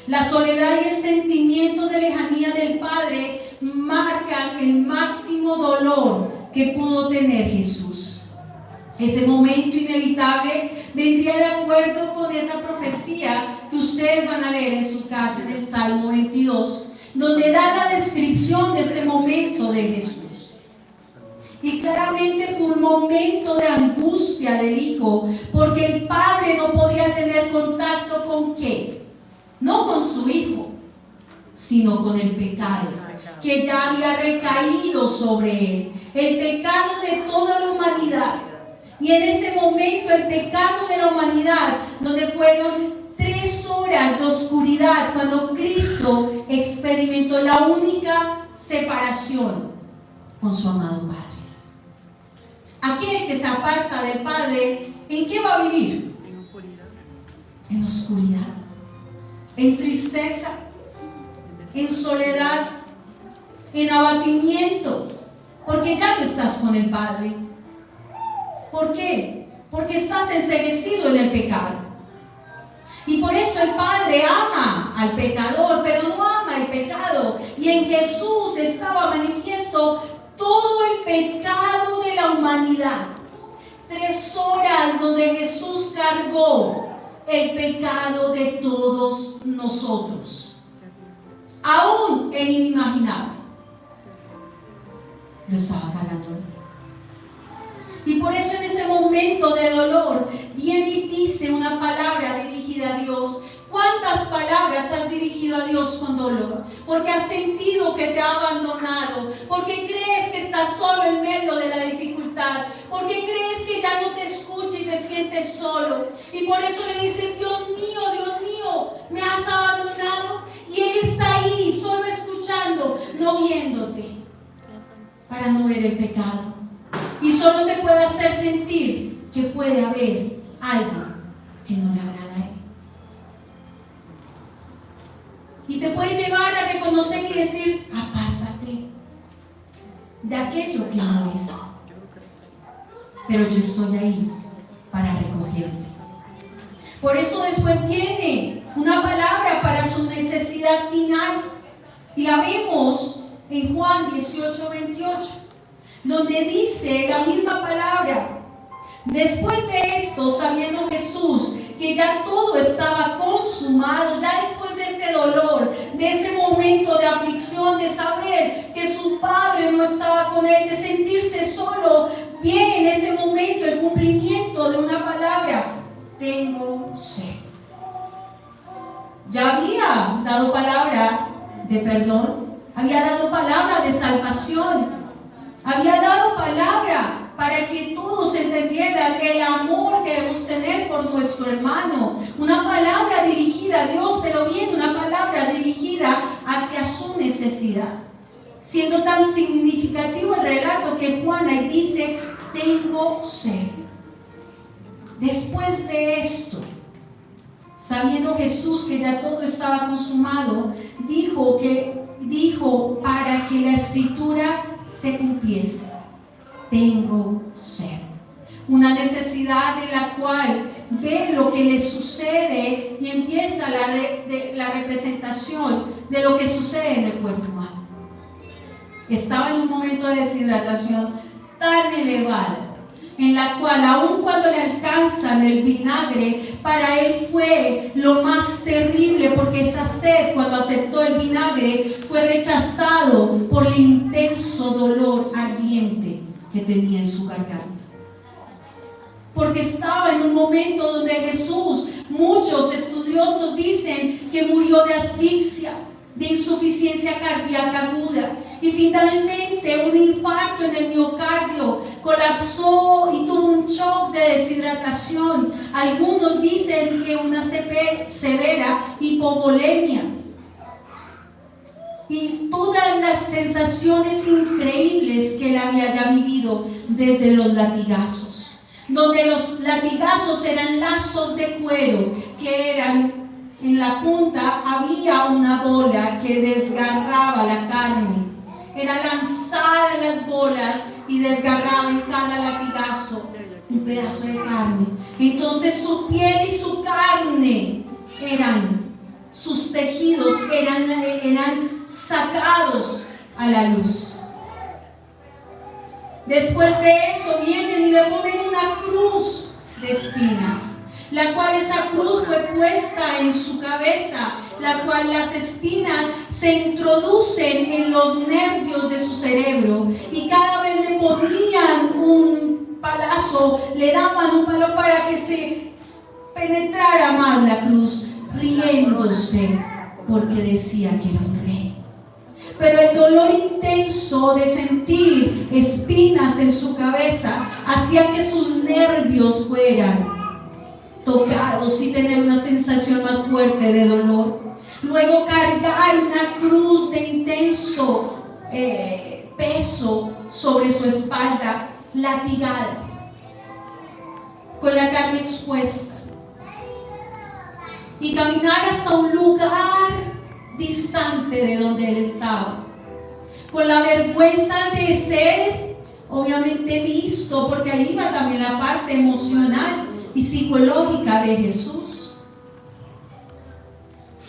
La soledad y el sentimiento de lejanía del Padre marcan el máximo dolor que pudo tener Jesús. Ese momento inevitable vendría de acuerdo con esa profecía que ustedes van a leer en su casa en el Salmo 22, donde da la descripción de ese momento de Jesús. Y claramente fue un momento de angustia del Hijo, porque el Padre no podía tener contacto ¿con qué? No con su Hijo, sino con el pecado que ya había recaído sobre él, el pecado de toda la humanidad. Y en ese momento el pecado de la humanidad, donde fueron 3 horas de oscuridad, cuando Cristo experimentó la única separación con su amado Padre. Aquel que se aparta del Padre, ¿en qué va a vivir? En oscuridad, en tristeza, en soledad, en abatimiento, porque ya no estás con el Padre. ¿Por qué? Porque estás enceguecido en el pecado. Y por eso el Padre ama al pecador, pero no ama el pecado. Y en Jesús estaba manifiesto todo el pecado de la humanidad. 3 horas donde Jesús cargó el pecado de todos nosotros. Aún el inimaginable lo estaba cargando. Y por eso en ese momento de dolor viene y dice una palabra dirigida a Dios. ¿Cuántas palabras has dirigido a Dios con dolor? Porque has sentido que te ha abandonado, porque crees que estás solo en medio de la dificultad, porque crees que ya no te escucha y te sientes solo. Y por eso le dices, Dios mío, me has abandonado. Y Él está ahí, solo escuchando, no viéndote, para no ver el pecado. Y solo te puede hacer sentir que puede haber algo que no le agrada a Él. Y te puede llevar a reconocer y decir, apártate de aquello que no es. Pero yo estoy ahí para recogerte. Por eso después viene una palabra para su necesidad final. Y la vemos en Juan 18:28, donde dice la misma palabra. Después de esto, sabiendo Jesús que ya todo estaba consumado, ya después de ese dolor, de ese momento de aflicción, de saber que su Padre no estaba con él, de sentirse solo, viene en ese momento el cumplimiento de una palabra: tengo sed. Ya había dado palabra de perdón, había dado palabra de salvación, había dado palabra para que todos entendieran el amor que debemos tener por nuestro hermano. Una palabra dirigida a Dios, pero bien una palabra dirigida hacia su necesidad. Siendo tan significativo el relato que Juan ahí dice, tengo sed. Después de esto, sabiendo Jesús que ya todo estaba consumado, dijo para que la escritura se cumpliese: tengo sed. Una necesidad en la cual ve lo que le sucede y empieza la representación de lo que sucede en el cuerpo humano. Estaba en un momento de deshidratación tan elevada, en la cual aun cuando le alcanzan el vinagre, para él fue lo más terrible, porque esa sed, cuando aceptó el vinagre, fue rechazado por el intenso dolor ardiente que tenía en su garganta. Porque estaba en un momento donde Jesús, muchos estudiosos dicen que murió de asfixia, de insuficiencia cardíaca aguda, y finalmente un infarto en el miocardio, colapsó y tuvo un shock de deshidratación. Algunos dicen que una severa hipovolemia. Y todas las sensaciones increíbles que él había ya vivido desde los latigazos, donde los latigazos eran lazos de cuero que eran, en la punta había una bola que desgarraba la carne. Era lanzada las bolas y desgarraba en cada latigazo un pedazo de carne. Entonces su piel y su carne sus tejidos eran sacados a la luz. Después de eso vienen y le ponen una cruz de espinas, la cual esa cruz fue puesta en su cabeza, la cual las espinas se introducen en los nervios de su cerebro y cada vez le ponían un palazo, le daban un palo para que se penetrara más la cruz, riéndose porque decía que era un rey. Pero el dolor intenso de sentir espinas en su cabeza hacía que sus nervios fueran tocados y tener una sensación más fuerte de dolor. Luego cargar una cruz de intenso peso sobre su espalda, latigada, con la carne expuesta, y caminar hasta un lugar distante de donde él estaba, con la vergüenza de ser obviamente visto, porque ahí iba también la parte emocional y psicológica de Jesús,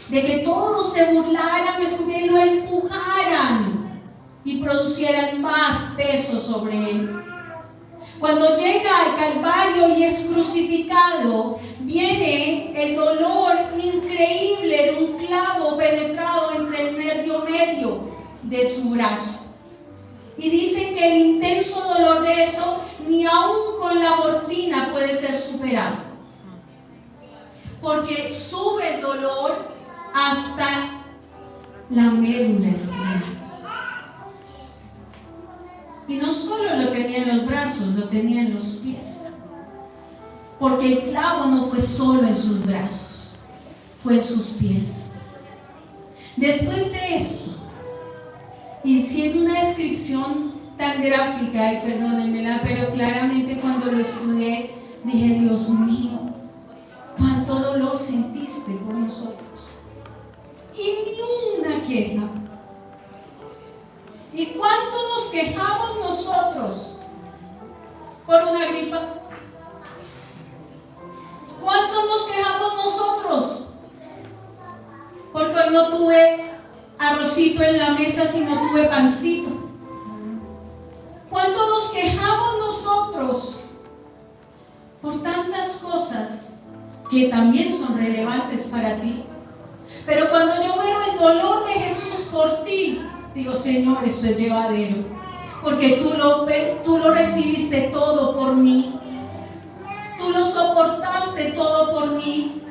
de que todos se burlaran, y lo empujaran y producieran más peso sobre él. Cuando llega al Calvario y es crucificado, viene el dolor increíble de un clavo penetrado entre el nervio medio de su brazo. Y dicen que el intenso dolor de eso, ni aún con la morfina puede ser superado, porque sube el dolor hasta la médula espinal. Y no solo lo tenía en los brazos, lo tenía en los pies. Porque el clavo no fue solo en sus brazos, fue en sus pies. Después de esto, y siendo una descripción tan gráfica, y perdónenmela, pero claramente cuando lo estudié, dije, Dios mío, cuánto dolor sentiste por nosotros. Y ni una queja. ¿Y cuánto nos quejamos nosotros por una gripa? ¿Cuánto nos quejamos nosotros porque hoy no tuve arrocito en la mesa sino tuve pancito? ¿Cuánto nos quejamos nosotros por tantas cosas que también son relevantes para ti? Pero cuando yo veo el dolor de Jesús por ti, digo, Señor, esto es llevadero, porque tú lo recibiste todo por mí, tú lo soportaste todo por mí,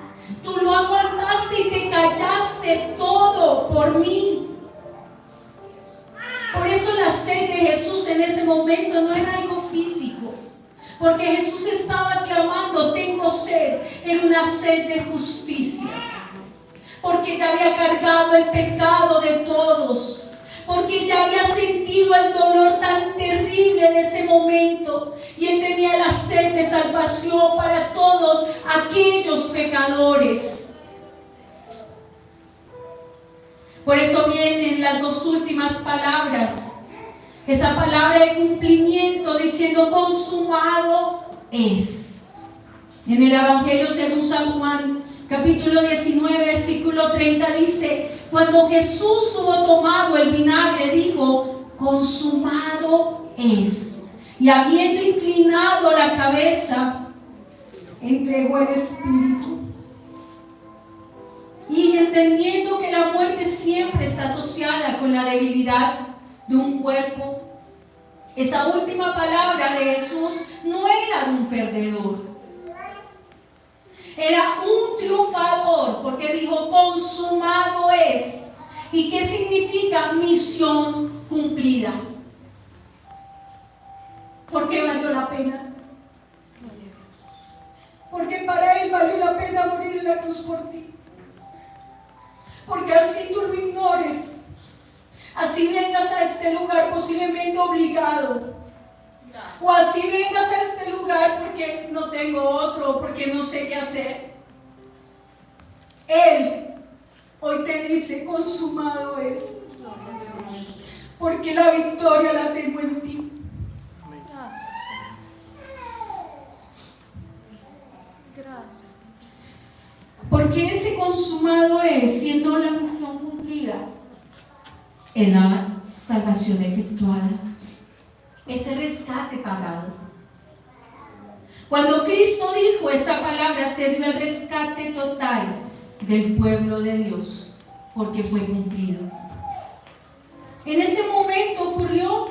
tú lo aguantaste y te callaste todo por mí. Por eso la sed de Jesús en ese momento no era algo físico, porque Jesús estaba clamando, tengo sed, en una sed de justicia, porque ya había cargado el pecado de todos, porque ya había sentido el dolor tan terrible de ese momento, y él tenía la sed de salvación para todos aquellos pecadores. Por eso vienen las dos últimas palabras, esa palabra de cumplimiento, diciendo consumado es. En el Evangelio según San Juan, capítulo 19, versículo 30 dice, cuando Jesús hubo tomado el vinagre, dijo, consumado es. Y habiendo inclinado la cabeza, entregó el espíritu. Y entendiendo que la muerte siempre está asociada con la debilidad de un cuerpo, esa última palabra de Jesús no era de un perdedor. Era un triunfador, porque dijo, consumado es. ¿Y qué significa misión cumplida? ¿Por qué valió la pena? Porque para él valió la pena morir en la cruz por ti. Porque así tú lo ignores, así vengas a este lugar posiblemente obligado, o así vengas a este lugar porque no tengo otro, porque no sé qué hacer. Él hoy te dice, consumado es, porque la victoria la tengo en ti. Gracias. Porque ese consumado es, siendo la misión cumplida, es la salvación efectuada, ese rescate pagado. Cuando Cristo dijo esa palabra, se dio el rescate total del pueblo de Dios, porque fue cumplido. En ese momento ocurrió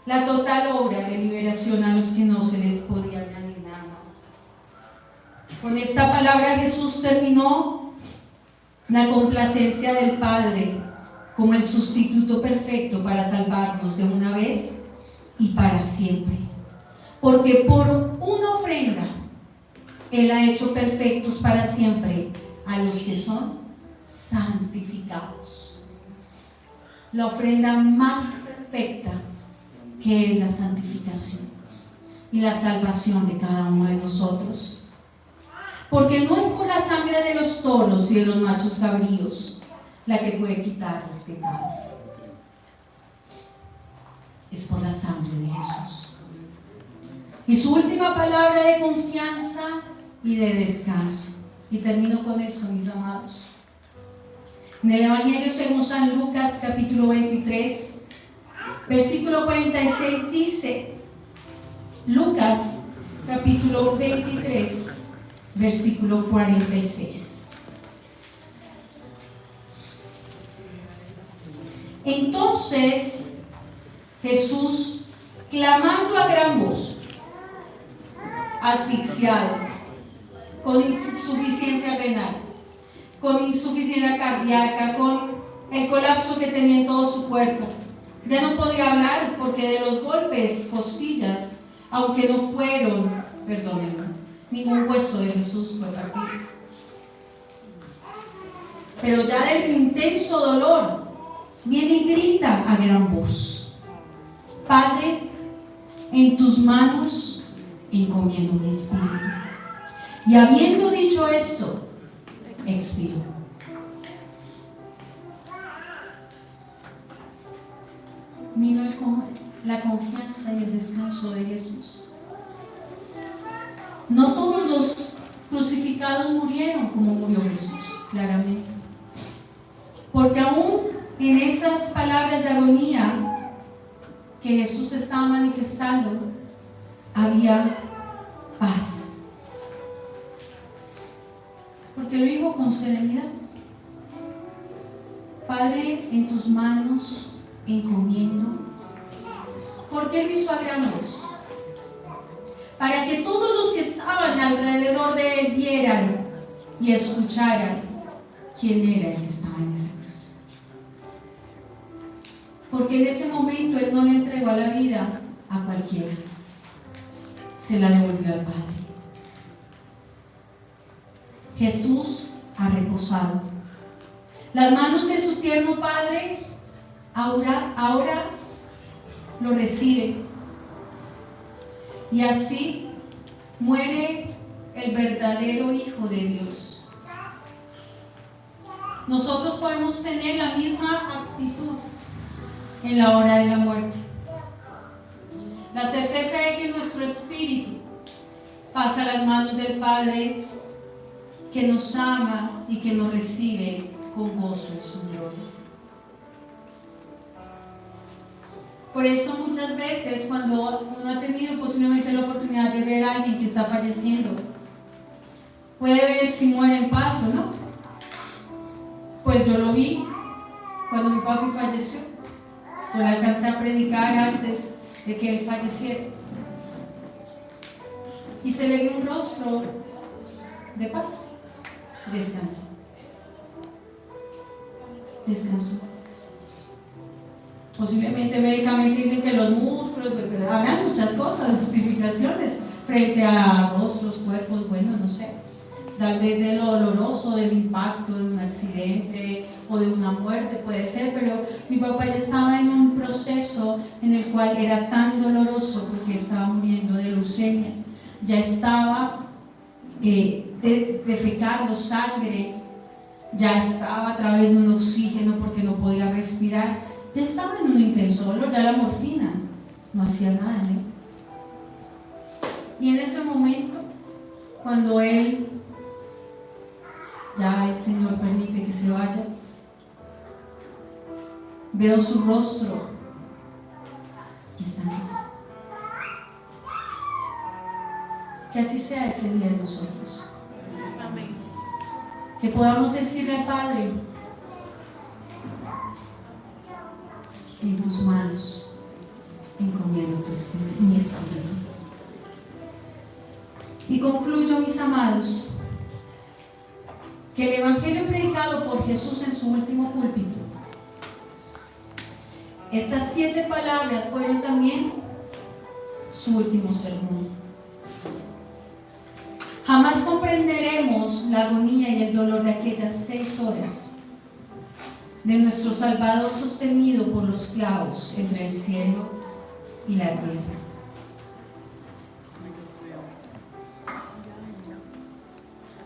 la total obra de liberación a los que no se les podía añadir nada más. Con esta palabra Jesús terminó la complacencia del Padre como el sustituto perfecto para salvarnos de una vez y para siempre. Porque por una ofrenda Él ha hecho perfectos para siempre a los que son santificados. La ofrenda más perfecta que es la santificación y la salvación de cada uno de nosotros. Porque no es por la sangre de los toros y de los machos cabríos la que puede quitar los pecados. Es por la sangre de Jesús. Y su última palabra de confianza y de descanso. Y termino con eso, mis amados. En el Evangelio según San Lucas, capítulo 23, versículo 46 dice, Lucas, capítulo 23, versículo 46. Entonces Jesús, clamando a gran voz, asfixiado, con insuficiencia renal, con insuficiencia cardíaca, con el colapso que tenía en todo su cuerpo, ya no podía hablar porque de los golpes, costillas, aunque no fueron, perdónenme, ningún hueso de Jesús fue partido. Pero ya del intenso dolor, viene y grita a gran voz: Padre, en tus manos encomiendo mi espíritu. Y habiendo dicho esto, expiró. Mira la confianza y el descanso de Jesús. No todos los crucificados murieron como murió Jesús, claramente. Porque aún en esas palabras de agonía que Jesús estaba manifestando, había paz. Porque lo dijo con serenidad: Padre, en tus manos encomiendo. ¿Por qué lo hizo a gran voz? Para que todos los que estaban alrededor de él vieran y escucharan quién era el que estaba en esa cruz. Porque en ese momento él no le entregó la vida a cualquiera, se la devolvió al Padre. Jesús ha reposado. Las manos de su tierno Padre ahora lo reciben. Y así muere el verdadero Hijo de Dios. Nosotros podemos tener la misma actitud en la hora de la muerte. La certeza de que nuestro espíritu pasa a las manos del Padre, que nos ama y que nos recibe con gozo en su gloria. Por eso muchas veces cuando uno ha tenido posiblemente la oportunidad de ver a alguien que está falleciendo, puede ver si muere en paz o no. Pues yo lo vi cuando mi papi falleció. Yo le alcancé a predicar antes de que él falleciera. Y se le vio un rostro de paz. Descansó. Descansó. Posiblemente médicamente dicen que los músculos, pero habrán muchas cosas, justificaciones frente a rostros, cuerpos, bueno, no sé. Tal vez de lo doloroso del impacto de un accidente o de una muerte puede ser, pero mi papá ya estaba en un proceso en el cual era tan doloroso porque estaba muriendo de leucemia. Ya estaba defecando sangre, ya estaba a través de un oxígeno porque no podía respirar. Ya estaba en un intenso dolor, ya la morfina no hacía nada en él. Y en ese momento, cuando él, ya el Señor permite que se vaya, veo su rostro esta casa. Que así sea ese día en nosotros. Amén. Que podamos decirle al Padre: en tus manos encomiendo tu espíritu, mi espíritu. Y concluyo, mis amados, que el evangelio predicado por Jesús en su último púlpito, estas 7 palabras fueron también su último sermón. Jamás comprenderemos la agonía y el dolor de aquellas 6 horas de nuestro Salvador sostenido por los clavos entre el cielo y la tierra.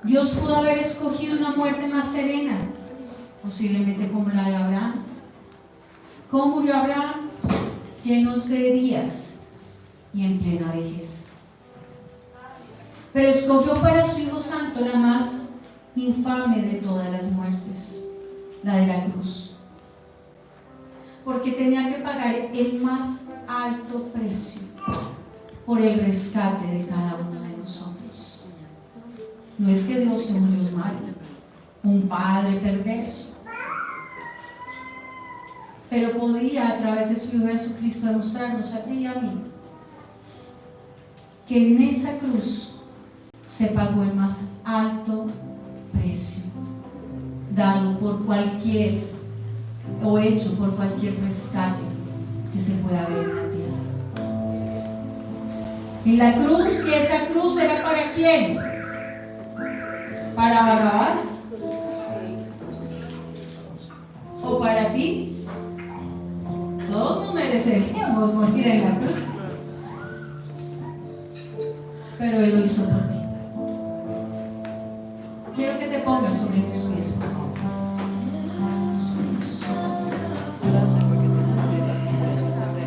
Dios pudo haber escogido una muerte más serena, posiblemente como la de Abraham. ¿Cómo murió Abraham? Llenos de heridas y en plena vejez. Pero escogió para su Hijo Santo la más infame de todas las muertes, la de la cruz, porque tenía que pagar el más alto precio por el rescate de cada uno de nosotros. No es que Dios sea un Dios malo, un Padre perverso, pero podía a través de su Hijo Jesucristo demostrarnos a ti y a mí que en esa cruz se pagó el más alto precio dado por cualquier o hecho por cualquier rescate que se pueda ver en la tierra. En la cruz, y esa cruz era ¿para quién? ¿Para Barrabás? ¿O para ti? Todos no mereceríamos morir en la cruz, pero Él lo hizo por ti. Quiero que te pongas sobre tus pies, por favor.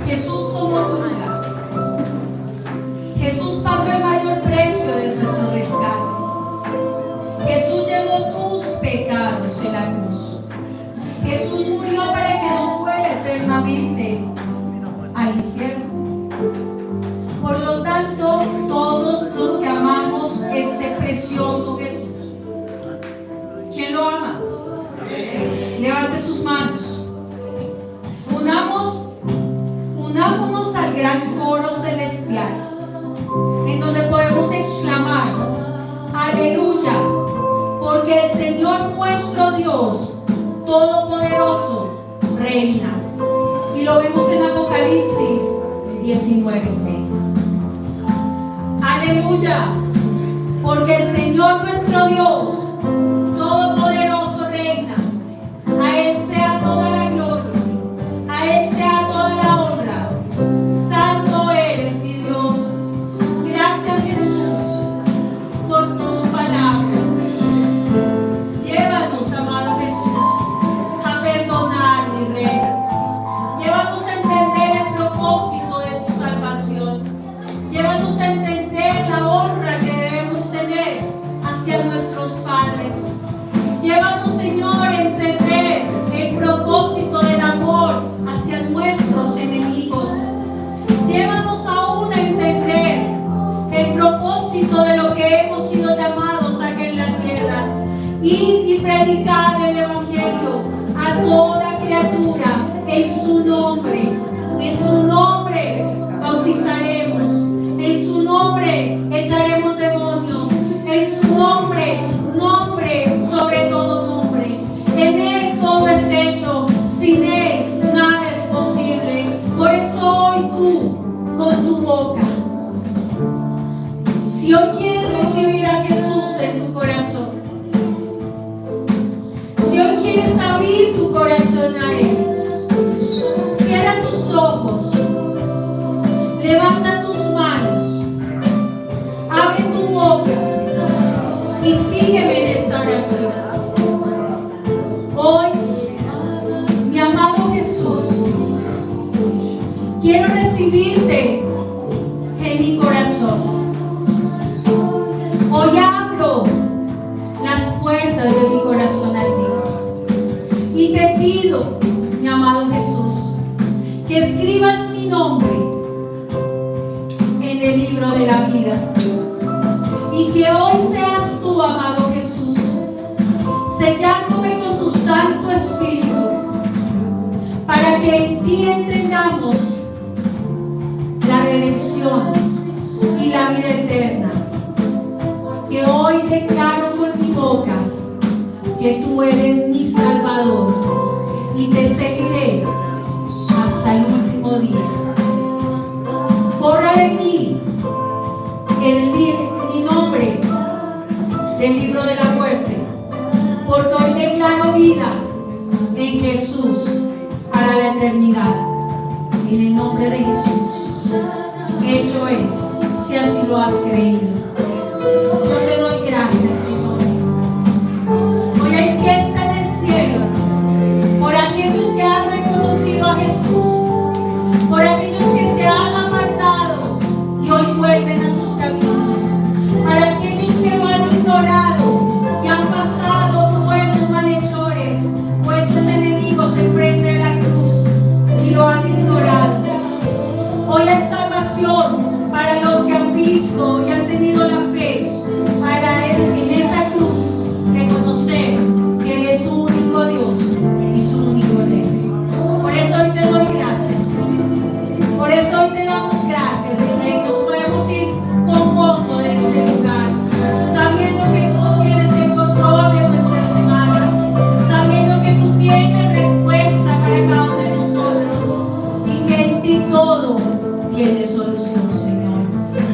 Jesús tomó tu lugar. Jesús pagó el mayor precio de nuestro rescate. Jesús llevó tus pecados en la cruz. Jesús murió para que no fuera eternamente al infierno. Por lo tanto, todos los que amamos este precioso Jesús, ¿quién lo ama? Levante sus manos. Unámonos al gran coro celestial, en donde podemos exclamar: aleluya, porque el Señor nuestro Dios Todopoderoso reina. Y lo vemos en Apocalipsis 19:6. Aleluya, porque el Señor nuestro Dios Todopoderoso reina. A Él sea toda la gloria, a Él sea toda la honra. Santo eres, mi Dios. Gracias, Jesús, por tus palabras. Llévanos, amado Jesús, a perdonar, mis reyes. Llévanos a entender el propósito de tu salvación. Llévanos a entender la honra que debemos tener hacia nuestros padres. Llévanos, Señor, a entender el propósito del amor hacia nuestros enemigos. Llévanos aún a entender el propósito de lo que hemos sido llamados aquí en la tierra. Y predicar el Evangelio a toda criatura en su nombre. En su nombre bautizaremos. En su nombre echaremos demonios. En su nombre, nombre sobre todo nombre. En Él todo es hecho. Sin Él nada es posible. Por eso hoy tú, con tu boca, si hoy quieres recibir a Jesús en tu corazón, si hoy quieres abrir tu corazón a Él, cierra tus ojos, levanta tus manos, abre tu boca y sígueme en esta oración. Hoy, mi amado Jesús, quiero recibirte en mi corazón. Hoy abro las puertas de mi corazón a ti. Y te pido, mi amado Jesús, que escribas mi nombre libro de la vida. Y que hoy seas tú, amado Jesús, sellándome con tu Santo Espíritu, para que en ti entendamos la redención y la vida eterna. Que hoy declaro con mi boca que tú eres mi Salvador y te seguiré hasta el último día. Borra de mí mi nombre del libro de la muerte, porque hoy declaro vida en Jesús para la eternidad. En el nombre de Jesús. Hecho es, si así lo has creído. Yo te doy gracias, Señor. Hoy hay fiesta en el cielo por aquellos que han reconocido a Jesús, por aquellos que se han apartado y hoy vuelven a sus caminos, para aquellos que lo han ignorado y han pasado como esos malhechores o esos enemigos enfrente de la cruz y lo han ignorado. Hoy hay salvación para los que han visto y han tenido la fe, para en esa cruz reconocer que Él es su único Dios y su único Rey. Por eso hoy te doy gracias. Por eso hoy te damos gracias, Rey. Nos podemos ir con gozo de este lugar, sabiendo que tú tienes el control de nuestra semana, sabiendo que tú tienes respuesta para cada uno de nosotros y que en ti todo tiene solución, Señor.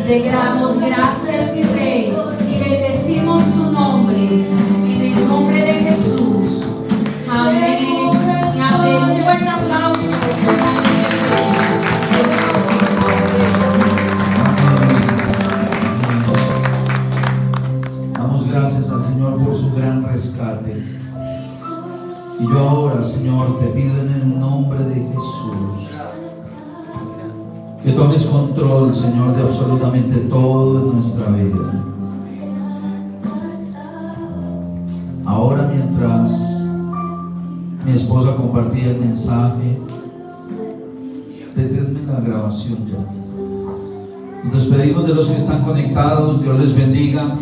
Te damos gracias, mi Rey, y bendecimos tu nombre, en el nombre de Jesús. Amén. Amén. Un fuerte aplauso. Damos gracias al Señor por su gran rescate. Y yo ahora, Señor, te pido en el nombre de Jesús que tomes control, Señor, de absolutamente todo en nuestra vida. Ahora, mientras mi esposa compartía el mensaje, deténme la grabación ya. Nos despedimos de los que están conectados. Dios les bendiga.